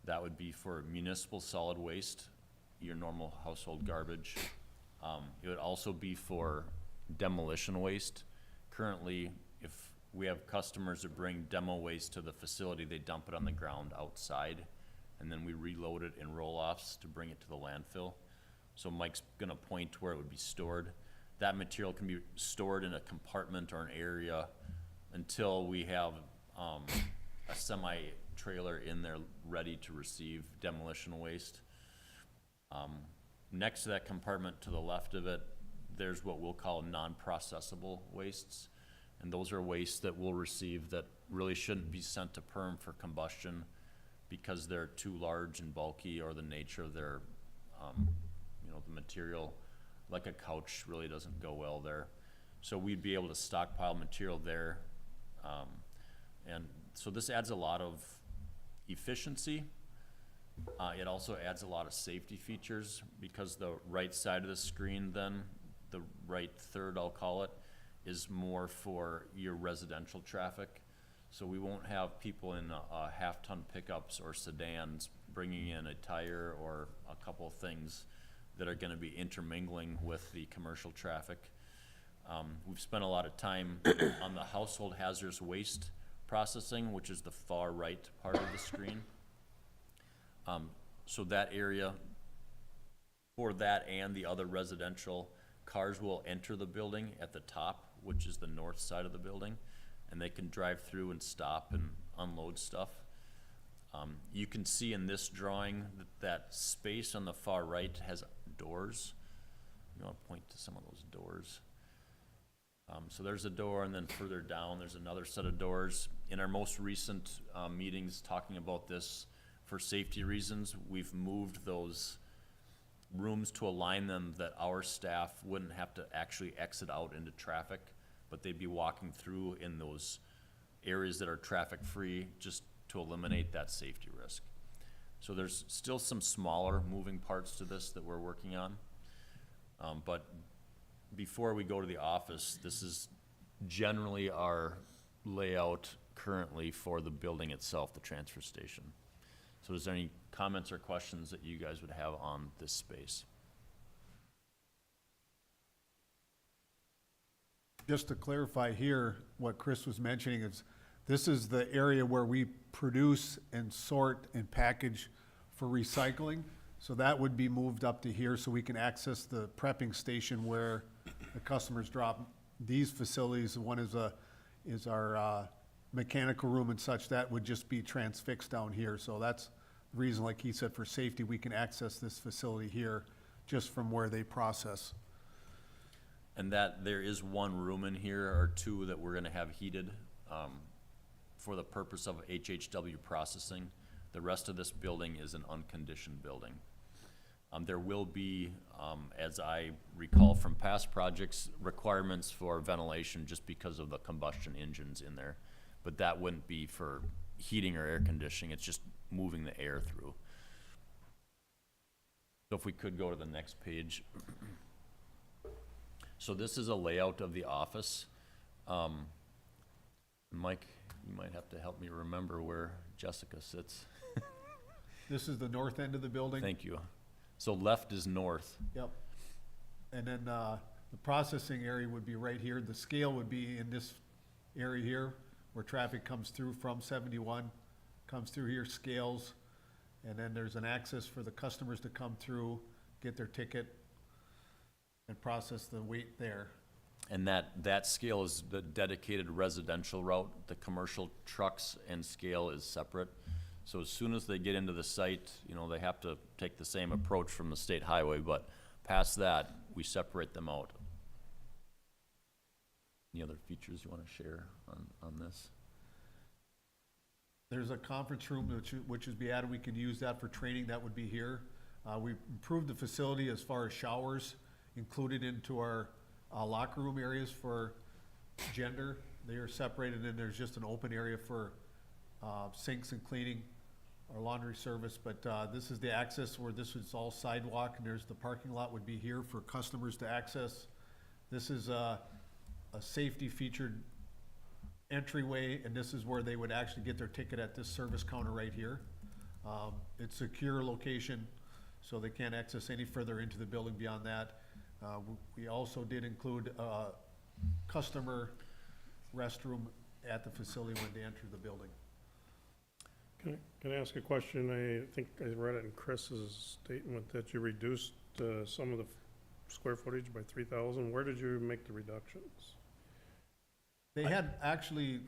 That would be for municipal solid waste, your normal household garbage. It would also be for demolition waste. Currently, if we have customers that bring demo waste to the facility, they dump it on the ground outside, and then we reload it in roll-offs to bring it to the landfill. So Mike's gonna point to where it would be stored. That material can be stored in a compartment or an area until we have a semi-trailer in there ready to receive demolition waste. Next to that compartment to the left of it, there's what we'll call non-processable wastes. And those are wastes that we'll receive that really shouldn't be sent to PERM for combustion because they're too large and bulky, or the nature of their, the material, like a couch, really doesn't go well there. So we'd be able to stockpile material there. And so this adds a lot of efficiency. It also adds a lot of safety features because the right side of the screen then, the right third, I'll call it, is more for your residential traffic. So we won't have people in half-ton pickups or sedans bringing in a tire or a couple of things that are gonna be intermingling with the commercial traffic. We've spent a lot of time on the household hazardous waste processing, which is the far right part of the screen. So that area, for that and the other residential, cars will enter the building at the top, which is the north side of the building, and they can drive through and stop and unload stuff. You can see in this drawing that space on the far right has doors. You want to point to some of those doors. So there's a door, and then further down, there's another set of doors. In our most recent meetings talking about this, for safety reasons, we've moved those rooms to align them that our staff wouldn't have to actually exit out into traffic, but they'd be walking through in those areas that are traffic-free, just to eliminate that safety risk. So there's still some smaller moving parts to this that we're working on. But before we go to the office, this is generally our layout currently for the building itself, the transfer station. So is there any comments or questions that you guys would have on this space? Just to clarify here, what Chris was mentioning is, this is the area where we produce and sort and package for recycling. So that would be moved up to here so we can access the prepping station where the customers drop. These facilities, one is our mechanical room and such, that would just be transfixed down here. So that's the reason, like he said, for safety, we can access this facility here just from where they process. And that there is one room in here, or two, that we're gonna have heated, for the purpose of HHW processing. The rest of this building is an unconditioned building. There will be, as I recall from past projects, requirements for ventilation just because of the combustion engines in there. But that wouldn't be for heating or air conditioning, it's just moving the air through. So if we could go to the next page. So this is a layout of the office. Mike, You might have to help me remember where Jessica sits. This is the north end of the building. Thank you. So left is north. Yep. And then, the processing area would be right here. The scale would be in this area here, where traffic comes through from 71, comes through here, scales, and then there's an access for the customers to come through, get their ticket, and process the weight there. And that scale is the dedicated residential route. The commercial trucks and scale is separate. So as soon as they get into the site, you know, they have to take the same approach from the state highway, but past that, we separate them out. Any other features you want to share on this? There's a conference room which is be added. We could use that for training. That would be here. We improved the facility as far as showers included into our locker room areas for gender. They are separated, and there's just an open area for sinks and cleaning, our laundry service. But this is the access where this is all sidewalk, and there's the parking lot would be here for customers to access. This is a safety featured entryway, and this is where they would actually get their ticket at this service counter right here. It's a secure location, so they can't access any further into the building beyond that. We also did include a customer restroom at the facility when they enter the building. Can I ask a question? I think I read it in Chris's statement that you reduced some of the square footage by 3,000. Where did you make the reductions? They had actually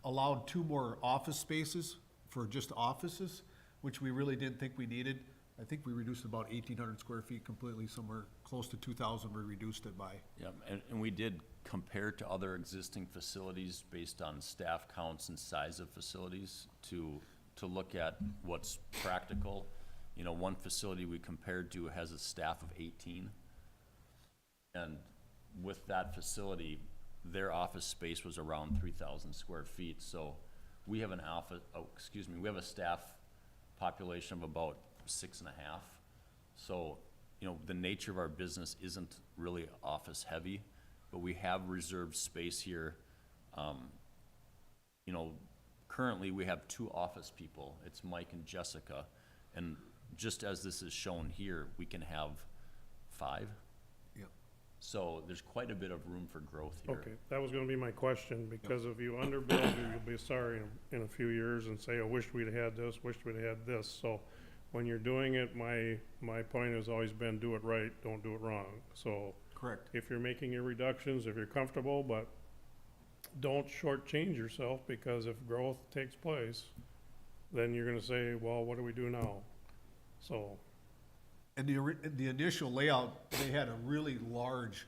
allowed 2 more office spaces for just offices, which we really didn't think we needed. I think we reduced about 1,800 square feet completely, somewhere close to 2,000 we reduced it by. Yeah, and we did compare to other existing facilities based on staff counts and size of facilities to look at what's practical. You know, one facility we compared to has a staff of 18. And with that facility, their office space was around 3,000 square feet. So we have we have a staff population of about 6.5. So, you know, the nature of our business isn't really office heavy, but we have reserved space here. You know, currently we have 2 office people. It's Mike and Jessica. And just as this is shown here, we can have 5. Yep. So there's quite a bit of room for growth here. Okay, that was gonna be my question, because if you underbuild, you'll be sorry in a few years and say, I wish we'd had this, wished we'd had this. So when you're doing it, my point has always been, do it right, don't do it wrong. So Correct. if you're making your reductions, if you're comfortable, but don't shortchange yourself, because if growth takes place, then you're gonna say, well, what do we do now? So, And the initial layout, they had a really large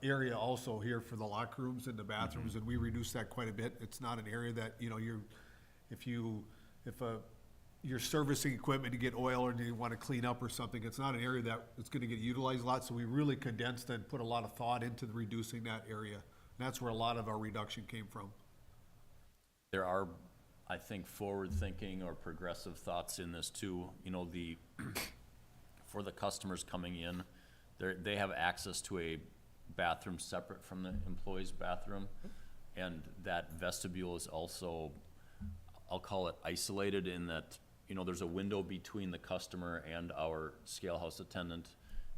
area also here for the locker rooms and the bathrooms, and we reduced that quite a bit. It's not an area that, you know, if you're servicing equipment to get oil or you want to clean up or something, it's not an area that it's going to get utilized a lot. So we really condensed and put a lot of thought into reducing that area. And that's where a lot of our reduction came from. There are, I think, forward-thinking or progressive thoughts in this too. You know, for the customers coming in, they have access to a bathroom separate from the employee's bathroom. And that vestibule is also, I'll call it isolated in that, you know, there's a window between the customer and our scale house attendant.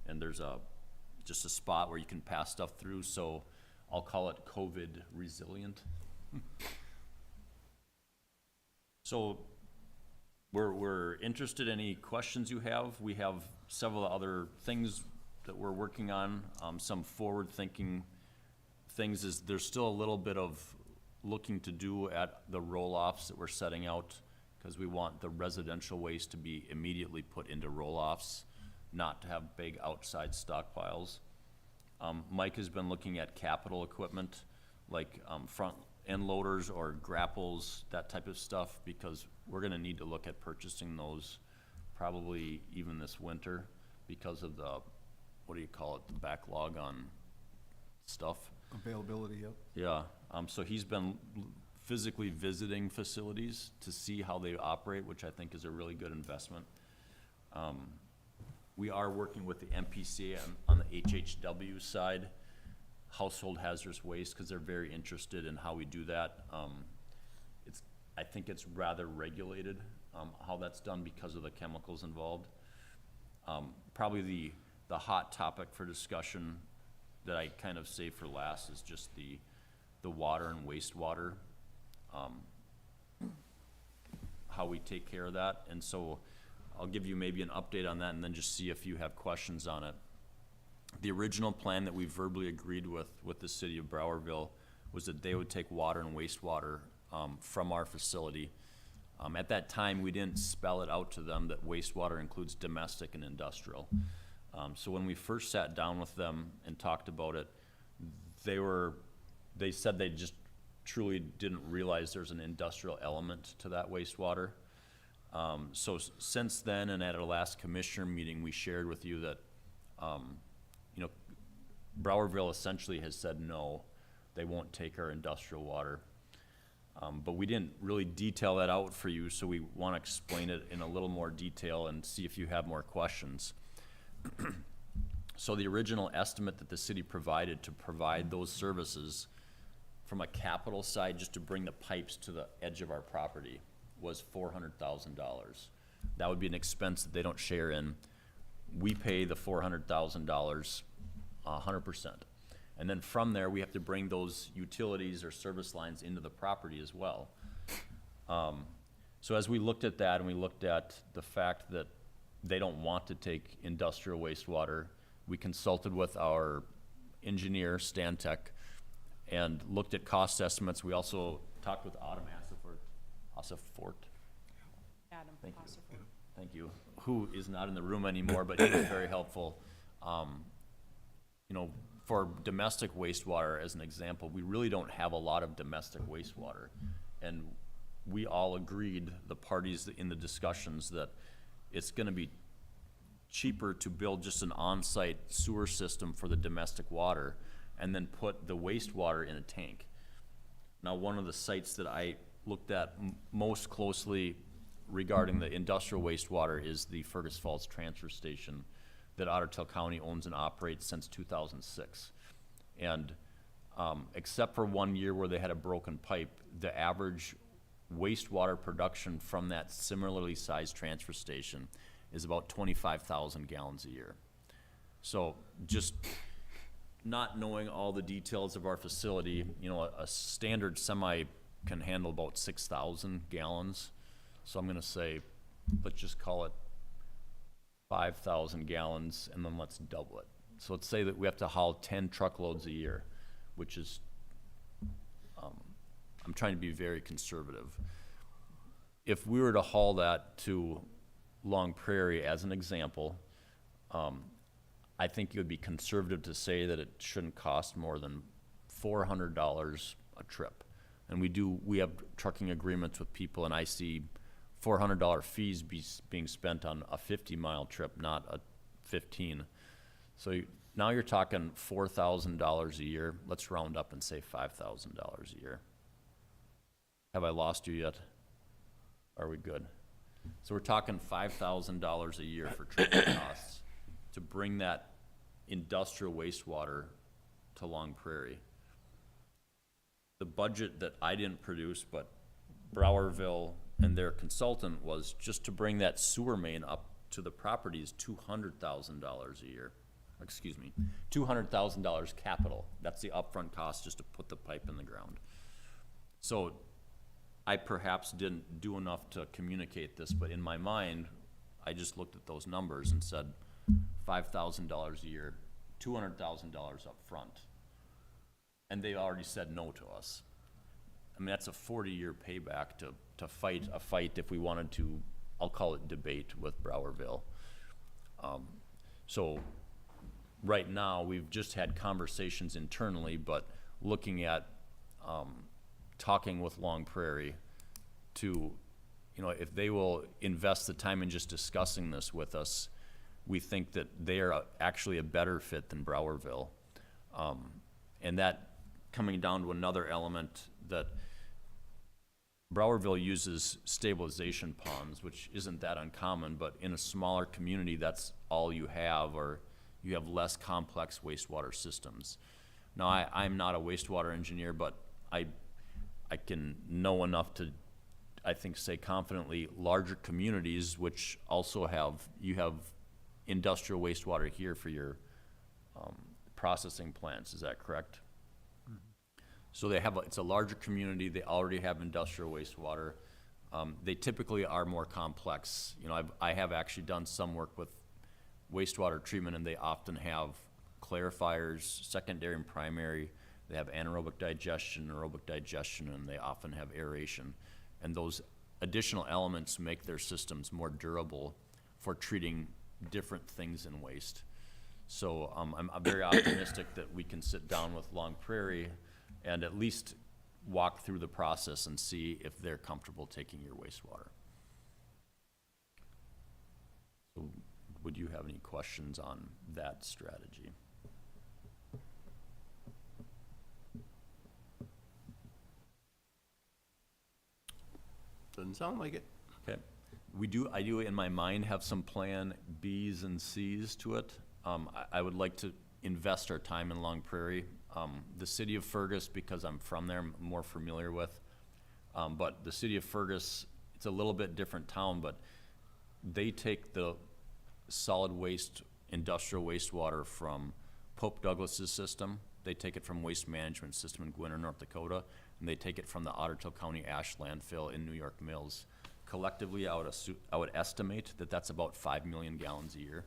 And there's just a spot where you can pass stuff through. So I'll call it COVID resilient. So we're interested in any questions you have. We have several other things that we're working on. Some forward-thinking things is there's still a little bit of looking to do at the roll-offs that we're setting out, because we want the residential waste to be immediately put into roll-offs, not to have big outside stockpiles. Mike has been looking at capital equipment, like front end loaders or grapples, that type of stuff, because we're gonna need to look at purchasing those probably even this winter because of the, what do you call it, the backlog on stuff. Availability, yep. Yeah, so he's been physically visiting facilities to see how they operate, which I think is a really good investment. We are working with the MPCA on the HHW side, household hazardous waste, because they're very interested in how we do that. think it's rather regulated, how that's done because of the chemicals involved. Probably the hot topic for discussion that I kind of save for last is just the water and wastewater, how we take care of that. And so I'll give you maybe an update on that and then just see if you have questions on it. The original plan that we verbally agreed with the city of Browerville was that they would take water and wastewater from our facility. At that time, we didn't spell it out to them that wastewater includes domestic and industrial. So when we first sat down with them and talked about it, they said they just truly didn't realize there's an industrial element to that wastewater. So since then, and at our last commissioner meeting, we shared with you that, you know, Browerville essentially has said no, they won't take our industrial water. But we didn't really detail that out for you, so we want to explain it in a little more detail and see if you have more questions. So the original estimate that the city provided to provide those services from a capital side, just to bring the pipes to the edge of our property, was $400,000. That would be an expense that they don't share in. We pay the $400,000 100%. And then from there, we have to bring those utilities or service lines into the property as well. So as we looked at that and we looked at the fact that they don't want to take industrial wastewater, we consulted with our engineer, Stantec, and looked at cost estimates. We also talked with Adam Assifort. Adam, Thank you. Ossiford. Thank you, who is not in the room anymore, but he was very helpful. You know, for domestic wastewater, as an example, we really don't have a lot of domestic wastewater. And we all agreed, the parties in the discussions, that it's gonna be cheaper to build just an on-site sewer system for the domestic water and then put the wastewater in a tank. Now, one of the sites that I looked at most closely regarding the industrial wastewater is the Fergus Falls Transfer Station that Ottertail County owns and operates since 2006. And except for 1 year where they had a broken pipe, the average wastewater production from that similarly sized transfer station is about 25,000 gallons a year. So just not knowing all the details of our facility, you know, a standard semi can handle about 6,000 gallons. So I'm gonna say, let's just call it 5,000 gallons, and then let's double it. So let's say that we have to haul 10 truckloads a year, which is, I'm trying to be very conservative. If we were to haul that to Long Prairie as an example, I think it would be conservative to say that it shouldn't cost more than $400 a trip. And we have trucking agreements with people, and I see $400 fees being spent on a 50-mile trip, not a 15. So now you're talking $4,000 a year. Let's round up and say $5,000 a year. Have I lost you yet? Are we good? So we're talking $5,000 a year for trucking costs to bring that industrial wastewater to Long Prairie. The budget that I didn't produce, but Browerville and their consultant, was just to bring that sewer main up to the property is $200,000 a year. Excuse me, $200,000 capital. That's the upfront cost just to put the pipe in the ground. So I perhaps didn't do enough to communicate this, but in my mind, I just looked at those numbers and said $5,000 a year, $200,000 up front. And they already said no to us. I mean, that's a 40-year payback to fight a fight if we wanted to, I'll call it debate with Browerville. So right now, we've just had conversations internally, but looking at talking with Long Prairie to, you know, if they will invest the time in just discussing this with us, we think that they are actually a better fit than Browerville. And that coming down to another element, that Browerville uses stabilization ponds, which isn't that uncommon, but in a smaller community, that's all you have, or you have less complex wastewater systems. Now, I'm not a wastewater engineer, but I can know enough to I think, say confidently, larger communities which also have, you have industrial wastewater here for your processing plants, is that correct? So they have, it's a larger community, they already have industrial wastewater. They typically are more complex. You know, I have actually done some work with wastewater treatment, and they often have clarifiers, secondary and primary. They have anaerobic digestion, aerobic digestion, and they often have aeration. And those additional elements make their systems more durable for treating different things in waste. So I'm very optimistic that we can sit down with Long Prairie and at least walk through the process and see if they're comfortable taking your wastewater. So would you have any questions on that strategy? Doesn't sound like it. Okay. I do in my mind have some plan Bs and Cs to it. I would like to invest our time in Long Prairie. The city of Fergus, because I'm from there, I'm more familiar with. But the city of Fergus, it's a little bit different town, but they take the solid waste, industrial wastewater from Pope Douglas's system. They take it from Waste Management System in Gwinner, North Dakota, and they take it from the Ottertail County Ash Landfill in New York Mills. Collectively, I would estimate that that's about 5 million gallons a year.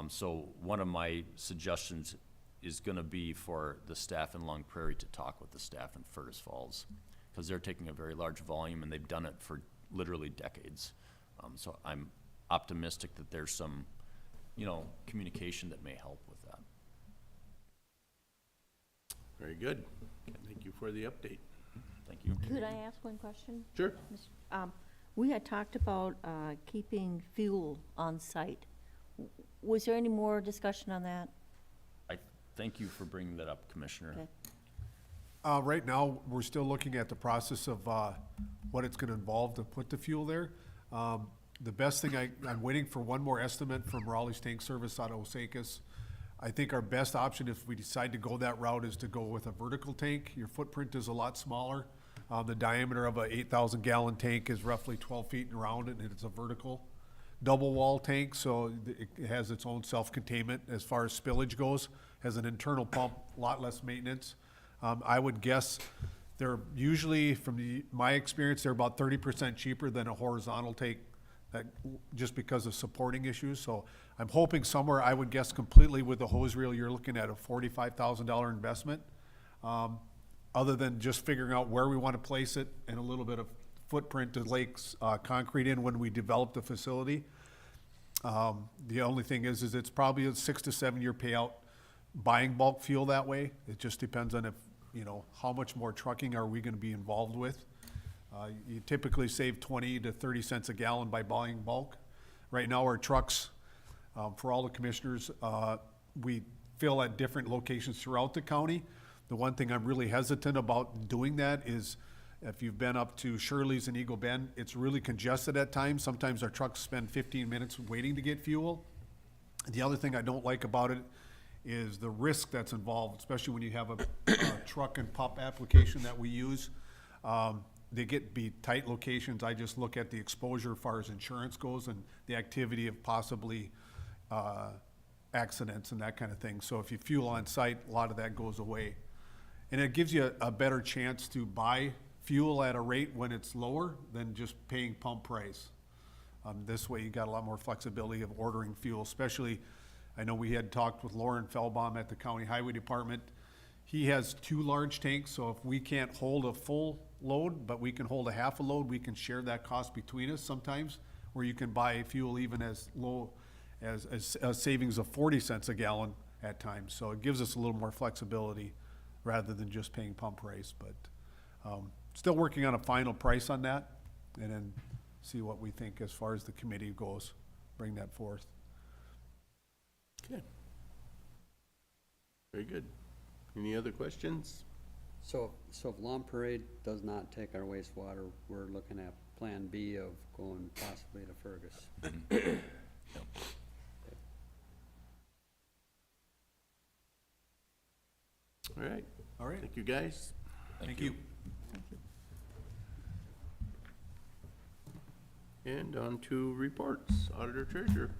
So one of my suggestions is gonna be for the staff in Long Prairie to talk with the staff in Fergus Falls, because they're taking a very large volume and they've done it for literally decades. So I'm optimistic that there's some, communication that may help with that. Very good. Thank you for the update. Thank you. Could I ask one question? Sure. We had talked about keeping fuel on site. Was there any more discussion on that? I thank you for bringing that up, Commissioner. Okay. Right now, we're still looking at the process of what it's gonna involve to put the fuel there. The best thing, I'm waiting for one more estimate from Raleigh's Tank Service out of Osakis. I think our best option, if we decide to go that route, is to go with a vertical tank. Your footprint is a lot smaller. The diameter of a 8,000 gallon tank is roughly 12 feet around it, and it's a vertical double wall tank, so it has its own self-containment as far as spillage goes. Has an internal pump, a lot less maintenance. I would guess they're usually, from my experience, they're about 30% cheaper than a horizontal tank, just because of supporting issues. So I'm hoping somewhere, I would guess completely with the hose reel, you're looking at a $45,000 investment. Other than just figuring out where we want to place it and a little bit of footprint to lay concrete in when we develop the facility. The only thing is it's probably a 6 to 7 year payout buying bulk fuel that way. It just depends on if, how much more trucking are we going to be involved with. You typically save 20 to 30 cents a gallon by buying bulk. Right now, our trucks, for all the commissioners, we fill at different locations throughout the county. The one thing I'm really hesitant about doing that is, if you've been up to Shirley's and Eagle Bend, it's really congested at times. Sometimes our trucks spend 15 minutes waiting to get fuel. The other thing I don't like about it is the risk that's involved, especially when you have a truck and pup application that we use. They be tight locations. I just look at the exposure as far as insurance goes and the activity of possibly accidents and that kind of thing. So if you fuel on site, a lot of that goes away. And it gives you a better chance to buy fuel at a rate when it's lower than just paying pump price. This way you got a lot more flexibility of ordering fuel, especially, I know we had talked with Lauren Feldbaum at the County Highway Department. He has 2 large tanks, so if we can't hold a full load, but we can hold a half a load, we can share that cost between us sometimes, where you can buy fuel even as low as a savings of 40 cents a gallon at times. So it gives us a little more flexibility rather than just paying pump price, but still working on a final price on that, and then see what we think as far as the committee goes, bring that forth. Okay. Very good. Any other questions? So if Long Parade does not take our wastewater, we're looking at Plan B of going possibly to Fergus. All right. All right. Thank you, guys. Thank you. And on to reports, auditor treasurer.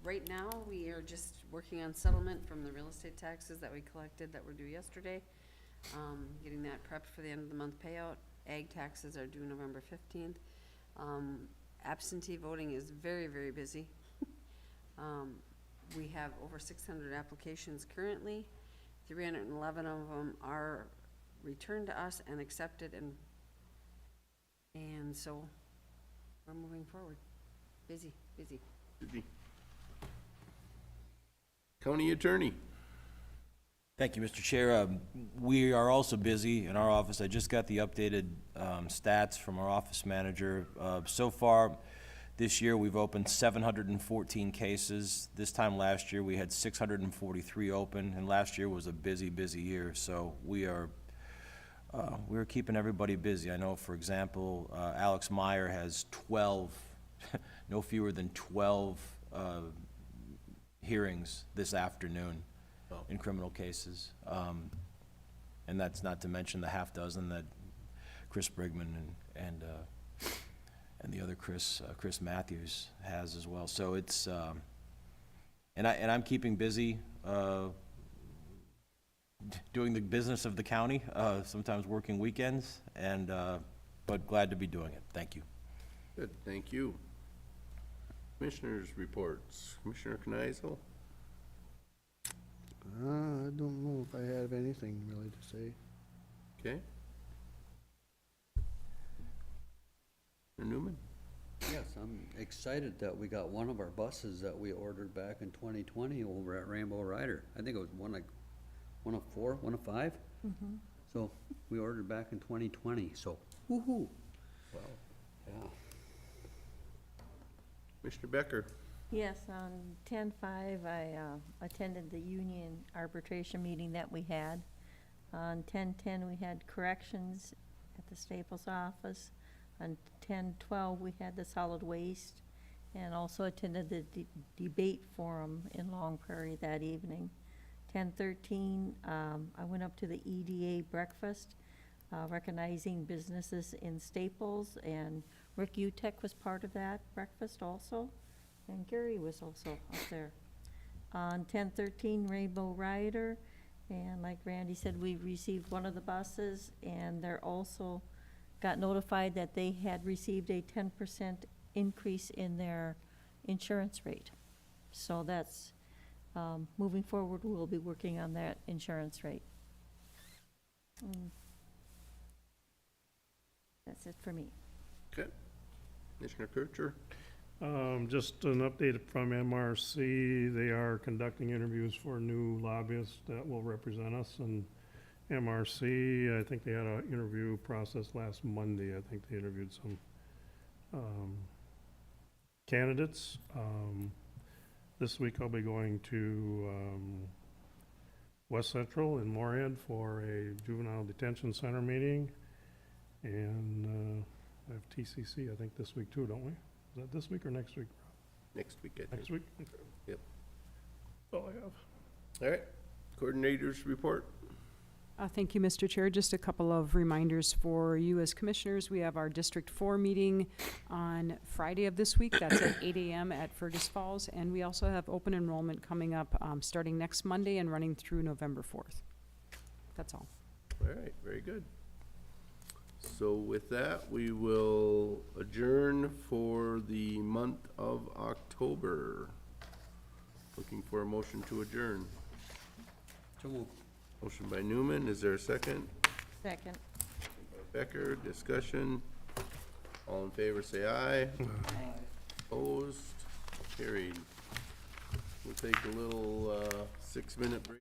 Right now, we are just working on settlement from the real estate taxes that we collected that were due yesterday. Getting that prepped for the end of the month payout. Ag taxes are due November 15th. Absentee voting is very, very busy. We have over 600 applications currently. 311 of them are returned to us and accepted, and so we're moving forward. Busy, busy. Busy. County attorney. Thank you, Mr. Chair. We are also busy in our office. I just got the updated stats from our office manager. So far, this year, we've opened 714 cases. This time last year, we had 643 open, and last year was a busy, busy year. So we're keeping everybody busy. I know, for example, Alex Meyer has 12, no fewer than 12 hearings this afternoon in criminal cases. And that's not to mention the half dozen that Chris Brigman and the other Chris Matthews has as well. So it's, and I'm keeping busy doing the business of the county, sometimes working weekends, but glad to be doing it. Thank you. Good, thank you. Commissioners' reports. Commissioner Kneisel? I don't know if I have anything really to say. Okay. Mr. Newman? Yes, I'm excited that we got one of our buses that we ordered back in 2020 over at Rainbow Rider. I think it was one of four, one of five. So we ordered back in 2020, so woo-hoo. Wow. Yeah. Mr. Becker? Yes, on 10/5, I attended the union arbitration meeting that we had. On 10/10, we had corrections at the Staples office. On 10/12, we had the solid waste, and also attended the debate forum in Long Prairie that evening. 10/13, I went up to the EDA breakfast, recognizing businesses in Staples, and Rick Utek was part of that breakfast also, and Gary was also up there. On 10/13, Rainbow Rider, and like Randy said, we received one of the buses, and they're also got notified that they had received a 10% increase in their insurance rate. So that's, moving forward, we'll be working on that insurance rate. That's it for me. Okay. Commissioner Kircher? Just an update from MRC. They are conducting interviews for new lobbyists that will represent us, and MRC, I think they had an interview process last Monday. I think they interviewed some candidates. This week I'll be going to West Central in Moorhead for a juvenile detention center meeting. And I have TCC, I think, this week too, don't we? Is that this week or next week? Next week, I think. Next week? Okay. Yep. That's all I have. All right. Coordinators report. Thank you, Mr. Chair. Just a couple of reminders for you as commissioners. We have our District 4 meeting on Friday of this week. That's at 8 a.m. at Fergus Falls. And we also have open enrollment coming up starting next Monday and running through November 4th. That's all. All right, very good. So with that, we will adjourn for the month of October. Looking for a motion to adjourn. So moved. Motion by Newman, is there a second? Second. Becker, discussion. All in favor, say aye. Opposed, carried. We'll take a little 6-minute break.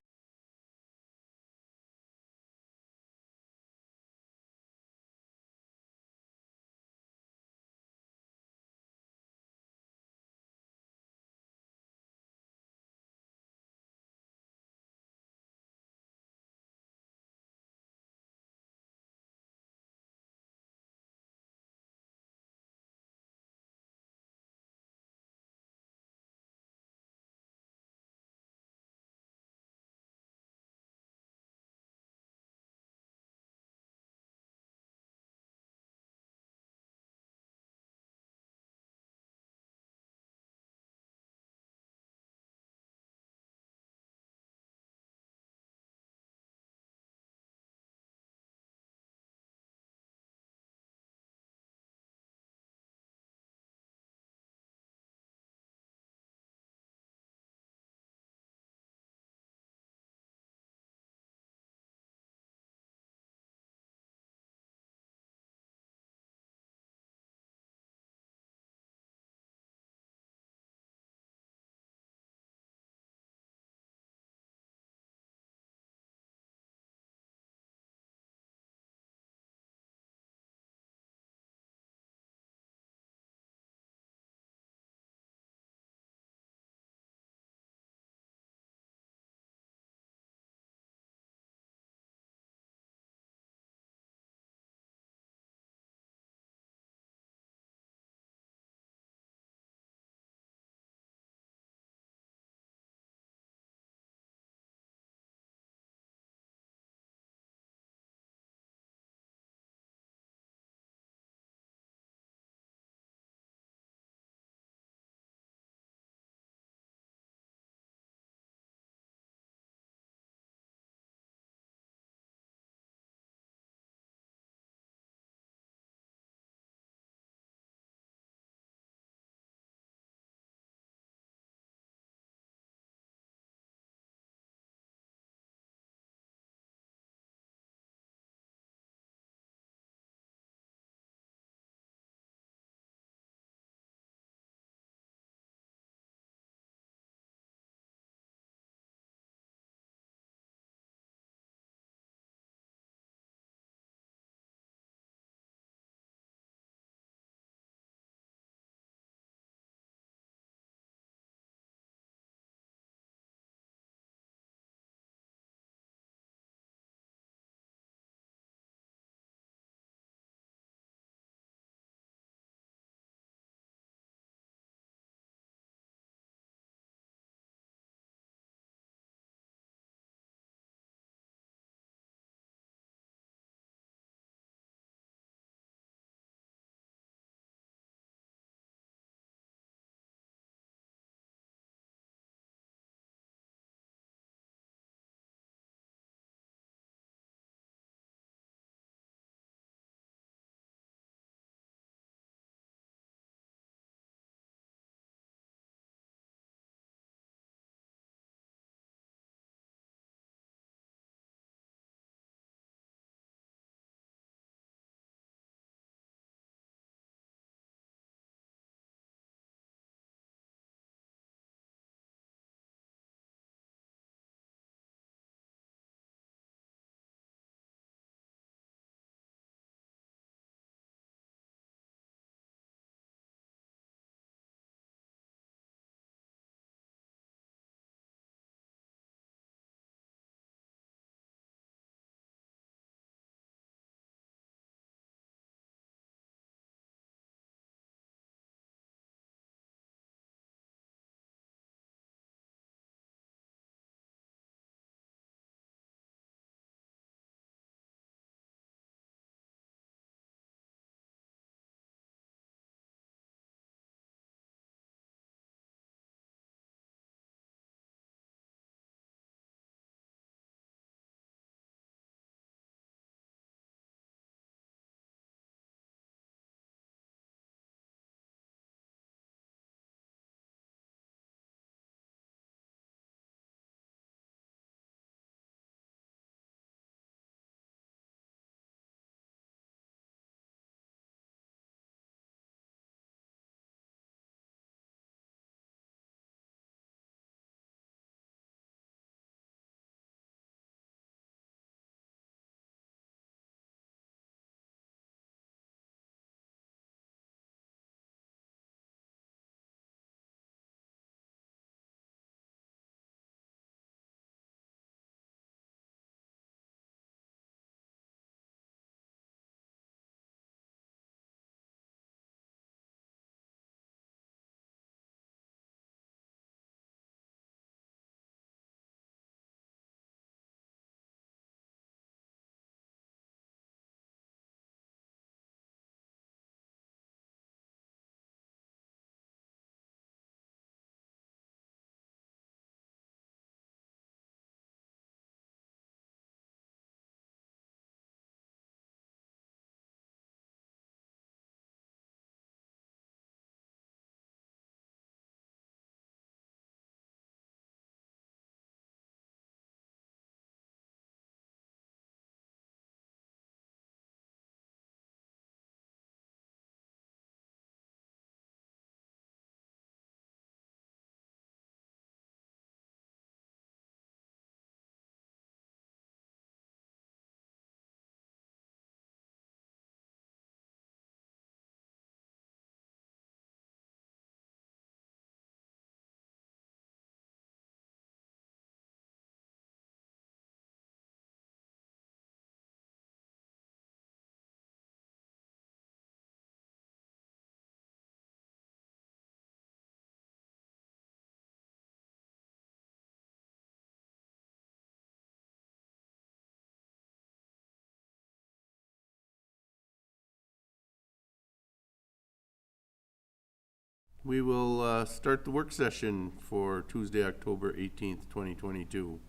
We will start the work session for Tuesday, October 18th, 2022.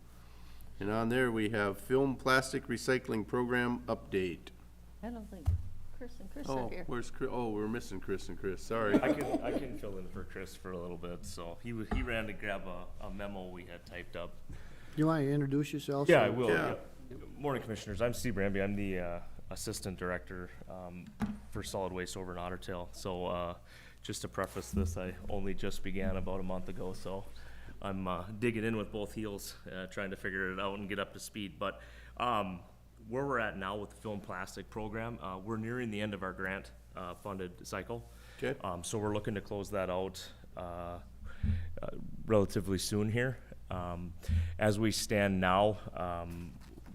And on there, we have Film Plastic Recycling Program Update. I don't think Chris and Chris Oh, are here. where's Chris? Oh, we're missing Chris and Chris, sorry. I can fill in for Chris for a little bit. So he ran to grab a memo we had typed up. You want to introduce yourself? Yeah, I will. Yeah. Morning, Commissioners. I'm Steve Branby. I'm the Assistant Director for Solid Waste over in Otter Tail. So just to preface this, I only just began about a month ago, so I'm digging in with both heels, trying to figure it out and get up to speed. But where we're at now with the film plastic program, we're nearing the end of our grant funded cycle. Okay. So we're looking to close that out relatively soon here. As we stand now,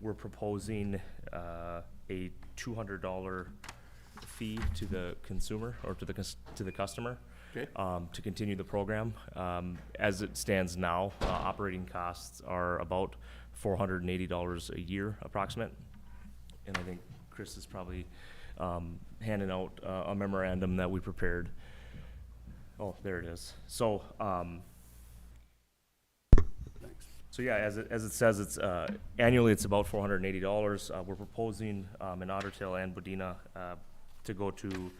we're proposing a $200 fee to the consumer or to the customer. Okay. To continue the program. As it stands now, operating costs are about $480 a year approximate. And I think Chris is probably handing out a memorandum that we prepared. Oh, there it is. So, so yeah, as it says, it's annually it's about $480. We're proposing in Otter Tail and Bodina to go to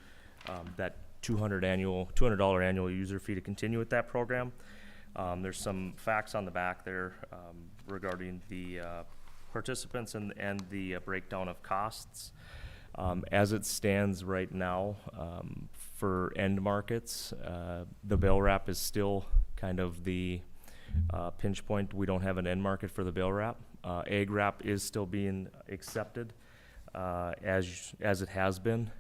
that $200 annual user fee to continue with that program. There's some facts on the back there regarding the participants and the breakdown of costs. As it stands right now, for end markets, the bale wrap is still kind of the pinch point. We don't have an end market for the bale wrap. Egg wrap is still being accepted as it has been.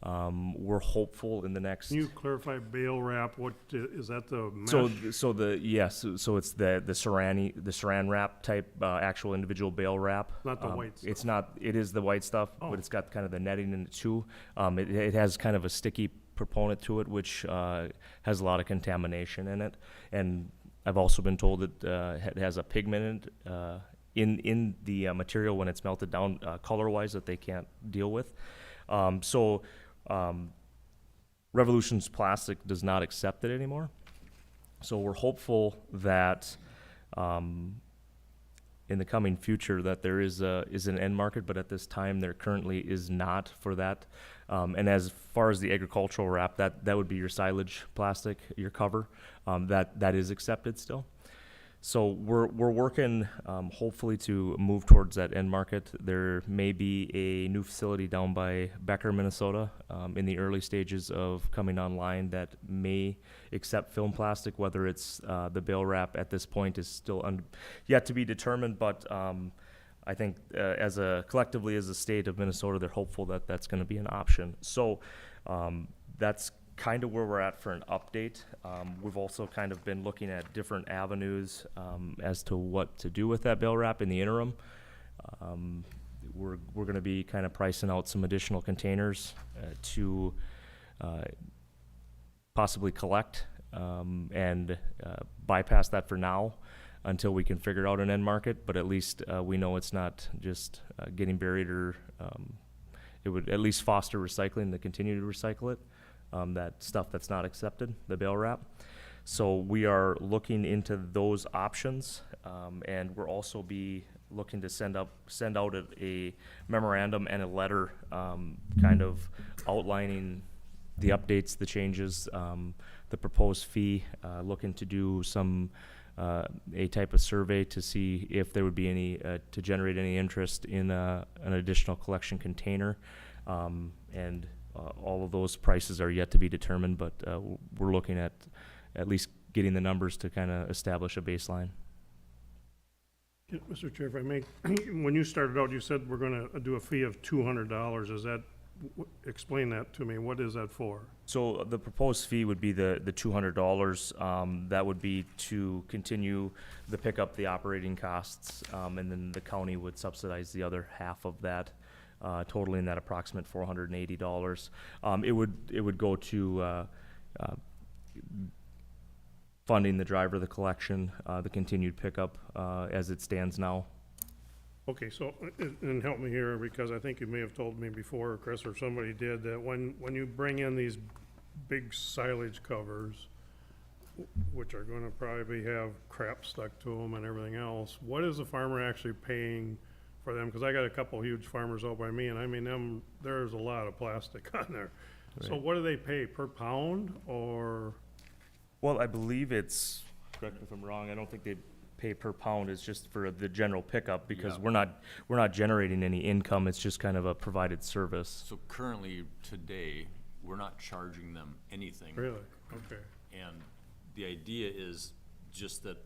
We're hopeful in the next. Can you clarify bale wrap? What, is that the mesh? So it's the saran wrap type, actual individual bale wrap. Not the white stuff. It's not, it is the white stuff, Oh. but it's got kind of the netting in it too. It has kind of a sticky proponent to it, which, has a lot of contamination in it. And I've also been told that, it has a pigment, in the material when it's melted down, color-wise that they can't deal with. Revolution's Plastic does not accept it anymore. So we're hopeful that in the coming future that there is an end market, but at this time there currently is not for that. And as far as the agricultural wrap, that would be your silage plastic, your cover, that is accepted still. So we're working hopefully to move towards that end market. There may be a new facility down by Becker, Minnesota, in the early stages of coming online that may accept film plastic. Whether it's the bale wrap at this point is still yet to be determined, but I think collectively as a state of Minnesota, they're hopeful that that's going to be an option. So that's kind of where we're at for an update. We've also kind of been looking at different avenues as to what to do with that bale wrap in the interim. We're going to be kind of pricing out some additional containers to possibly collect and bypass that for now until we can figure out an end market. But at least we know it's not just getting buried, or it would at least foster recycling to continue to recycle it. That stuff that's not accepted, the bale wrap. So we are looking into those options, and we're also be looking to send out a memorandum and a letter, kind of outlining the updates, the changes, the proposed fee, looking to do a type of survey to see if there would be any, to generate any interest in an additional collection container, and all of those prices are yet to be determined, but we're looking at least getting the numbers to kind of establish a baseline. Yeah, Mr. Chair, if I may, when you started out, you said we're going to do a fee of $200. Is that, explain that to me. What is that for? So the proposed fee would be the $200. That would be to continue the pickup, the operating costs, and then the county would subsidize the other half of that. Totaling that approximate $480. It would go to funding the driver, the collection, the continued pickup as it stands now. Okay, so, and help me here, because I think you may have told me before, Chris, or somebody did, that when you bring in these big silage covers, which are gonna probably have crap stuck to them and everything else, what is the farmer actually paying for them? Cause I got a couple huge farmers out by me, and I mean, there's a lot of plastic on there. So Right. what do they pay, per pound, or? Well, I believe it's, correct me if I'm wrong, I don't think they pay per pound, it's just for the general pickup, because Yeah. we're not generating any income, it's just kind of a provided service. So currently, today, we're not charging them anything. Really? Okay. And the idea is just that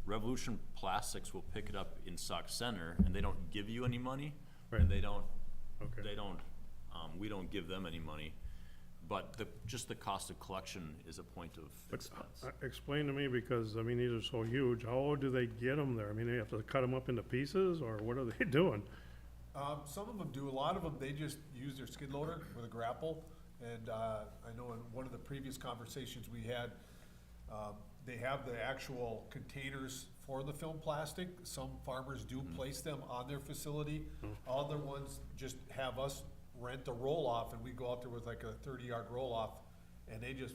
Revolution Plastics will pick it up in Sauk Center, and they don't give you any money. Right. And they don't, Okay. we don't give them any money. But just the cost of collection is a point of But expense. explain to me, because, I mean, these are so huge, how do they get them there? I mean, they have to cut them up into pieces, or what are they doing? Some of them do, a lot of them, they just use their skid loader with a grapple. And, I know in one of the previous conversations we had, they have the actual containers for the film plastic. Some farmers do place them on their facility. Other ones just have us rent a roll-off, and we go out there with like a 30-yard roll-off, and they just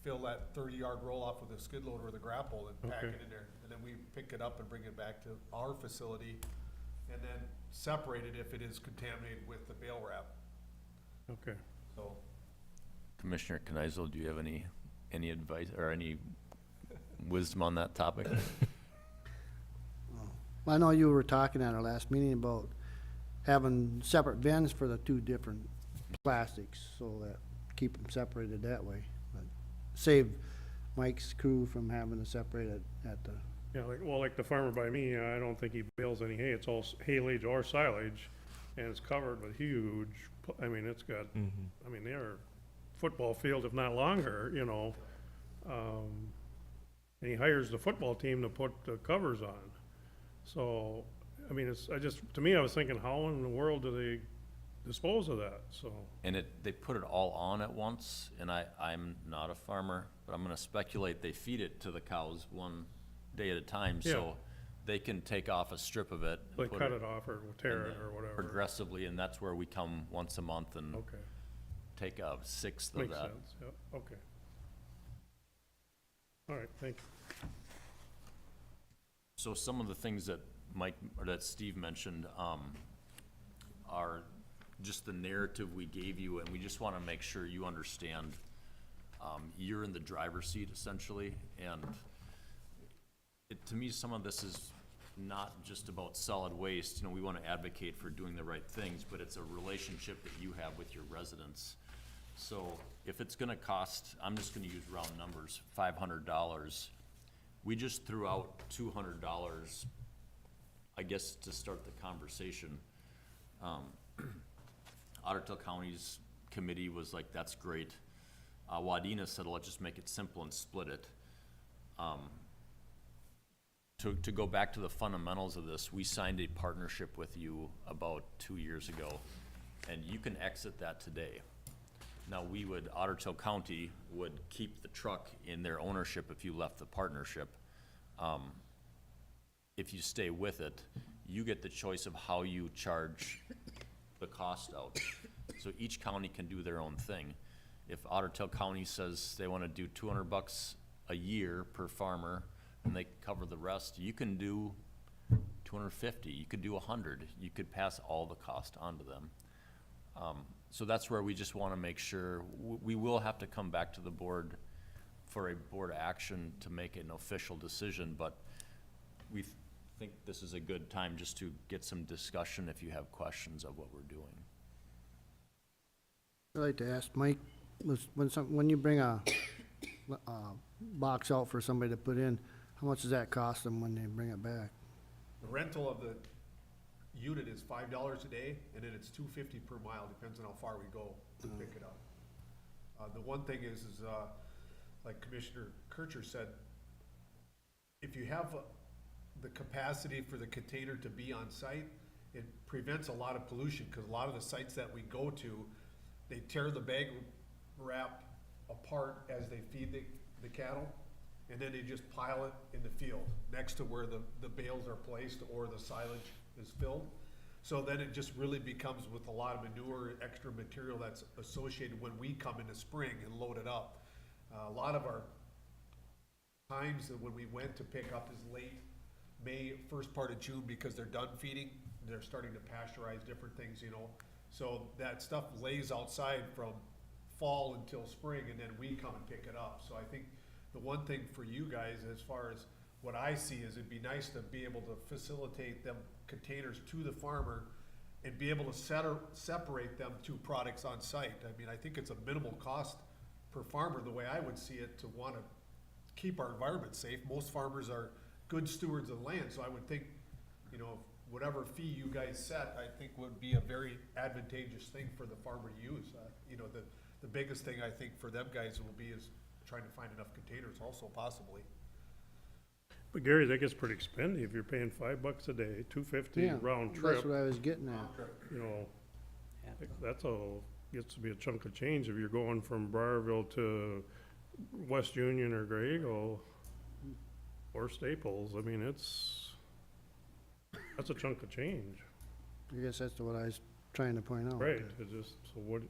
fill that 30-yard roll-off with a skid loader with a grapple and pack Okay. it in there. And then we pick it up and bring it back to our facility, and then separate it if it is contaminated with the bale wrap, Okay. so. Commissioner Kneisel, do you have any advice or any wisdom on that topic? I know you were talking at our last meeting about having separate bins for the two different plastics, so that, keep them separated that way. But save Mike's crew from having to separate it at the, Yeah, like the farmer by me, I don't think he bales any hay, it's all haylage or silage, and it's covered with huge, I mean, it's got, I mean, they're football field, if not longer, you know. And he hires the football team to put the covers on. So, I mean, to me, I was thinking, how in the world do they dispose of that, so. And they put it all on at once, and I'm not a farmer, but I'm gonna speculate they feed it to the cows one day at a time, Yeah. so they can take off a strip of it. and They put cut it off or tear and it or whatever. Progressively, and that's where we come once a month and Okay, take a sixth of makes that. sense, yeah, okay. All right, thank you. So some of the things that that Steve mentioned, are just the narrative we gave you, and we just wanna make sure you understand, you're in the driver's seat essentially, and to me, some of this is not just about solid waste, you know, we wanna advocate for doing the right things, but it's a relationship that you have with your residents. So if it's gonna cost, I'm just gonna use round numbers, $500, we just threw out $200, I guess, to start the conversation. Ottertail County's committee was like, that's great. Wadena said, let's just make it simple and split it. To go back to the fundamentals of this, we signed a partnership with you about 2 years ago, and you can exit that today. Now, Ottertail County would keep the truck in their ownership if you left the partnership. If you stay with it, you get the choice of how you charge the cost out. So each county can do their own thing. If Ottertail County says they wanna do $200 a year per farmer, and they cover the rest, you can do 250, you could do 100, you could pass all the cost on to them. So that's where we just wanna make sure, we will have to come back to the board for a board action to make an official decision, but we think this is a good time just to get some discussion if you have questions of what we're doing. I'd like to ask Mike, when you bring a box out for somebody to put in, how much does that cost them when they bring it back? The rental of the unit is $5 a day, and then it's $2.50 per mile, depends on how far we go to pick it up. The one thing is, like Commissioner Kircher said, if you have the capacity for the container to be on site, it prevents a lot of pollution, because a lot of the sites that we go to, they tear the bag wrap apart as they feed the cattle, and then they just pile it in the field next to where the bales are placed or the silage is filled. So then it just really becomes with a lot of manure, extra material that's associated when we come in the spring and load it up. A lot of our times that when we went to pick up is late May, first part of June, because they're done feeding, they're starting to pasteurize different things, you know. So that stuff lays outside from fall until spring, and then we come and pick it up. So I think the one thing for you guys, as far as what I see, is it'd be nice to be able to facilitate them containers to the farmer and be able to separate them to products on site. I mean, I think it's a minimal cost per farmer, the way I would see it, to wanna keep our environment safe. Most farmers are good stewards of the land, so I would think, you know, whatever fee you guys set, I think would be a very advantageous thing for the farmer to use. You know, the biggest thing I think for them guys will be is trying to find enough containers also possibly. But Gary, that gets pretty expensive. If you're paying $5 a day, $2.50 Yeah, round that's trip, what I was getting at. you know, that's all, gets to be a chunk of change if you're going from Briarville to West Union or Graygo or Staples. I mean, that's a chunk of change. I guess that's what I was trying to point out. Right, that it just, so what,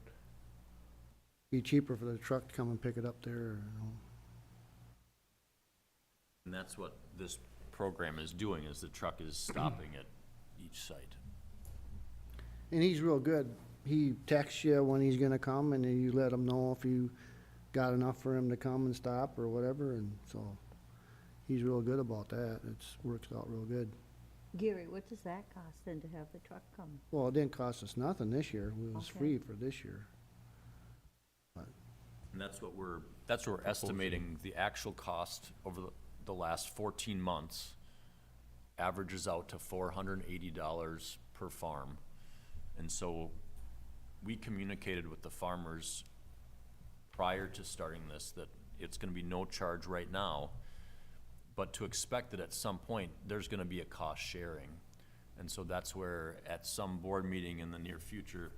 Be cheaper for the truck to come and pick it up there, you know. And that's what this program is doing, is the truck is stopping at each site. And he's real good. He texts you when he's gonna come, and then you let him know if you got enough for him to come and stop or whatever, and so he's real good about that. It's works out real good. Gary, what does that cost then to have the truck come? Well, it didn't cost us nothing this year. It was Okay. free for this year. And that's what we're estimating, the actual cost over the last 14 months averages out to $480 per farm. And so we communicated with the farmers prior to starting this that it's gonna be no charge right now, but to expect that at some point, there's gonna be a cost sharing. And so that's where, at some board meeting in the near future,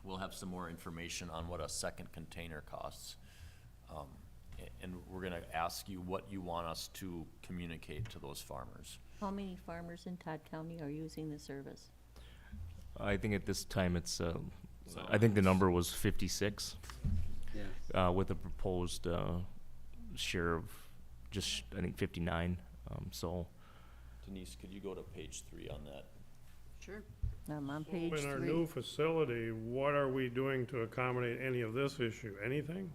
we'll have some more information on what a second container costs. And we're gonna ask you what you want us to communicate to those farmers. How many farmers in Todd County are using the service? I think at this time it's, I think the number was 56, Yeah. with a proposed, share of just, I think 59, so. Denise, could you go to page 3 on that? Sure. I'm on page in our 3. new facility, what are we doing to accommodate any of this issue? Anything?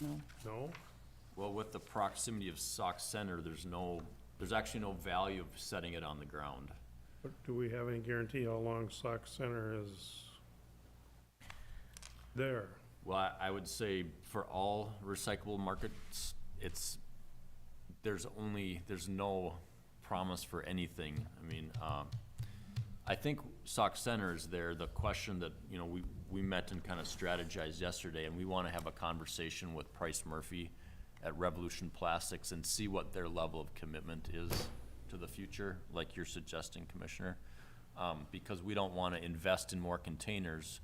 No. No? Well, with the proximity of Sauk Center, there's actually no value of setting it on the ground. But do we have any guarantee how long Sauk Center is there? Well, I would say for all recyclable markets, there's no promise for anything. I mean, I think Sauk Center is there. The question that, you know, we met and kind of strategized yesterday, and we want to have a conversation with Price Murphy at Revolution Plastics and see what their level of commitment is to the future, like you're suggesting, Commissioner. Because we don't want to invest in more containers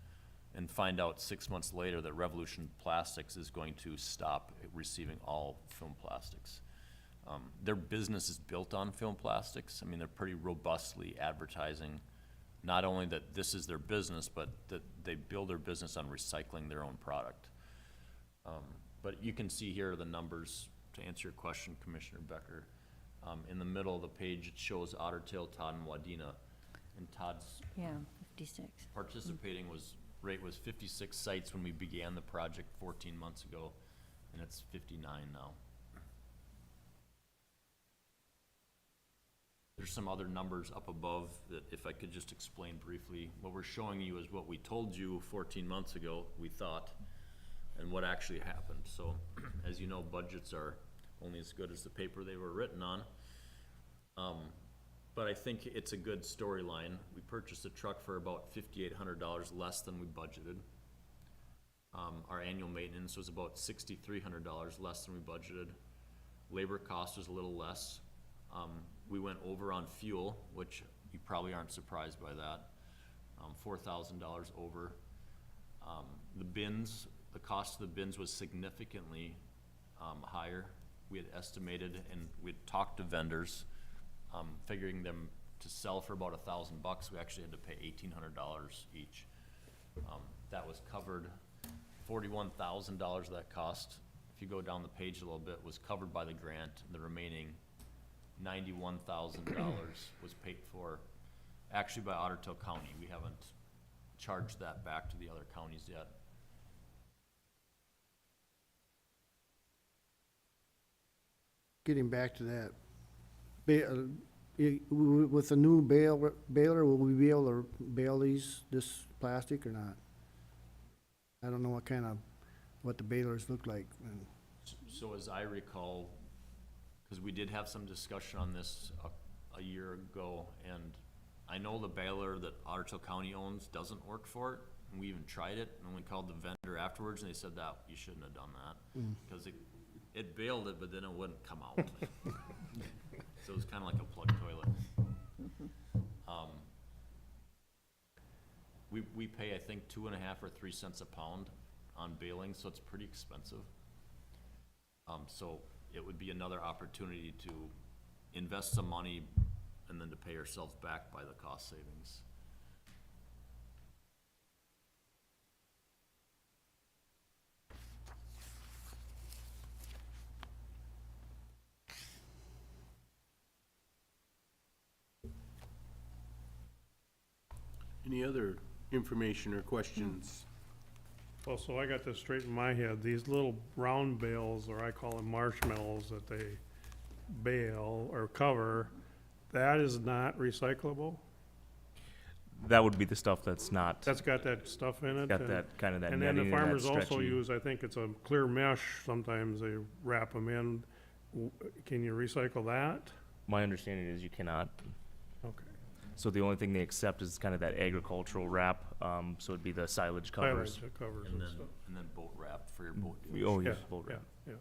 and find out 6 months later that Revolution Plastics is going to stop receiving all film plastics. Their business is built on film plastics. I mean, they're pretty robustly advertising not only that this is their business, but that they build their business on recycling their own product. But you can see here the numbers to answer your question, Commissioner Becker. In the middle of the page, it shows Otter Tail, Todd, and Wadena. And Todd's Yeah, 56. participating rate was 56 sites when we began the project 14 months ago, and it's 59 now. There's some other numbers up above that if I could just explain briefly. What we're showing you is what we told you 14 months ago, we thought, and what actually happened. So, as you know, budgets are only as good as the paper they were written on. But I think it's a good storyline. We purchased a truck for about $5,800 less than we budgeted. Our annual maintenance was about $6,300 less than we budgeted. Labor cost was a little less. We went over on fuel, which you probably aren't surprised by that. $4,000 over. The bins, the cost of the bins was significantly figuring them to sell for about $1,000. We actually had to pay $1,800 each. That was covered, $41,000 of that cost, if you go down the page a little bit, was covered by the grant, and the remaining $91,000 was paid for, actually by Ottertail County. We haven't charged that back to the other counties yet. Getting back to that, with the new baler, will we be able to bale this plastic or not? I don't know what the balers look like. So as I recall, because we did have some discussion on this a year ago, and I know the baler that Ottertail County owns doesn't work for it, and we even tried it, and we called the vendor afterwards, and they said that you shouldn't have done that, because it baled it, but then it wouldn't come out. So it was kind of like a plug toilet. We pay, I think, 2.5 or 3 cents a pound on baling, so it's pretty expensive. So it would be another opportunity to invest some money and then to pay ourselves back by the cost savings. Any other information or questions? Well, so I got this straight in my head, these little round bales, or I call them marshmallows, that they bale or cover, that is not recyclable? That would be the stuff that's not, That's got that stuff in it? got and- that, kind of that And then netting the and that farmers also stretchy. use, I think it's a clear mesh, sometimes they wrap them in. Can you recycle that? My understanding is you cannot. Okay. So the only thing they accept is kind of that agricultural wrap, so it'd be the silage covers. Silage that covers And and then, stuff. and then boat wrap for your boat dealers. Oh, Yeah, yes, boat wrap. yeah.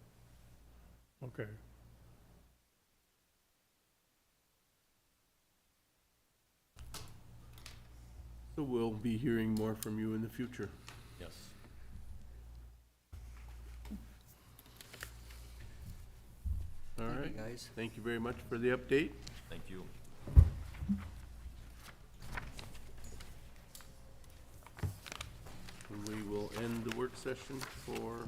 Okay. So we'll be hearing more from you in the future. Yes. All Thank you, right. guys. Thank you very much for the update. Thank you. And we will end the work session for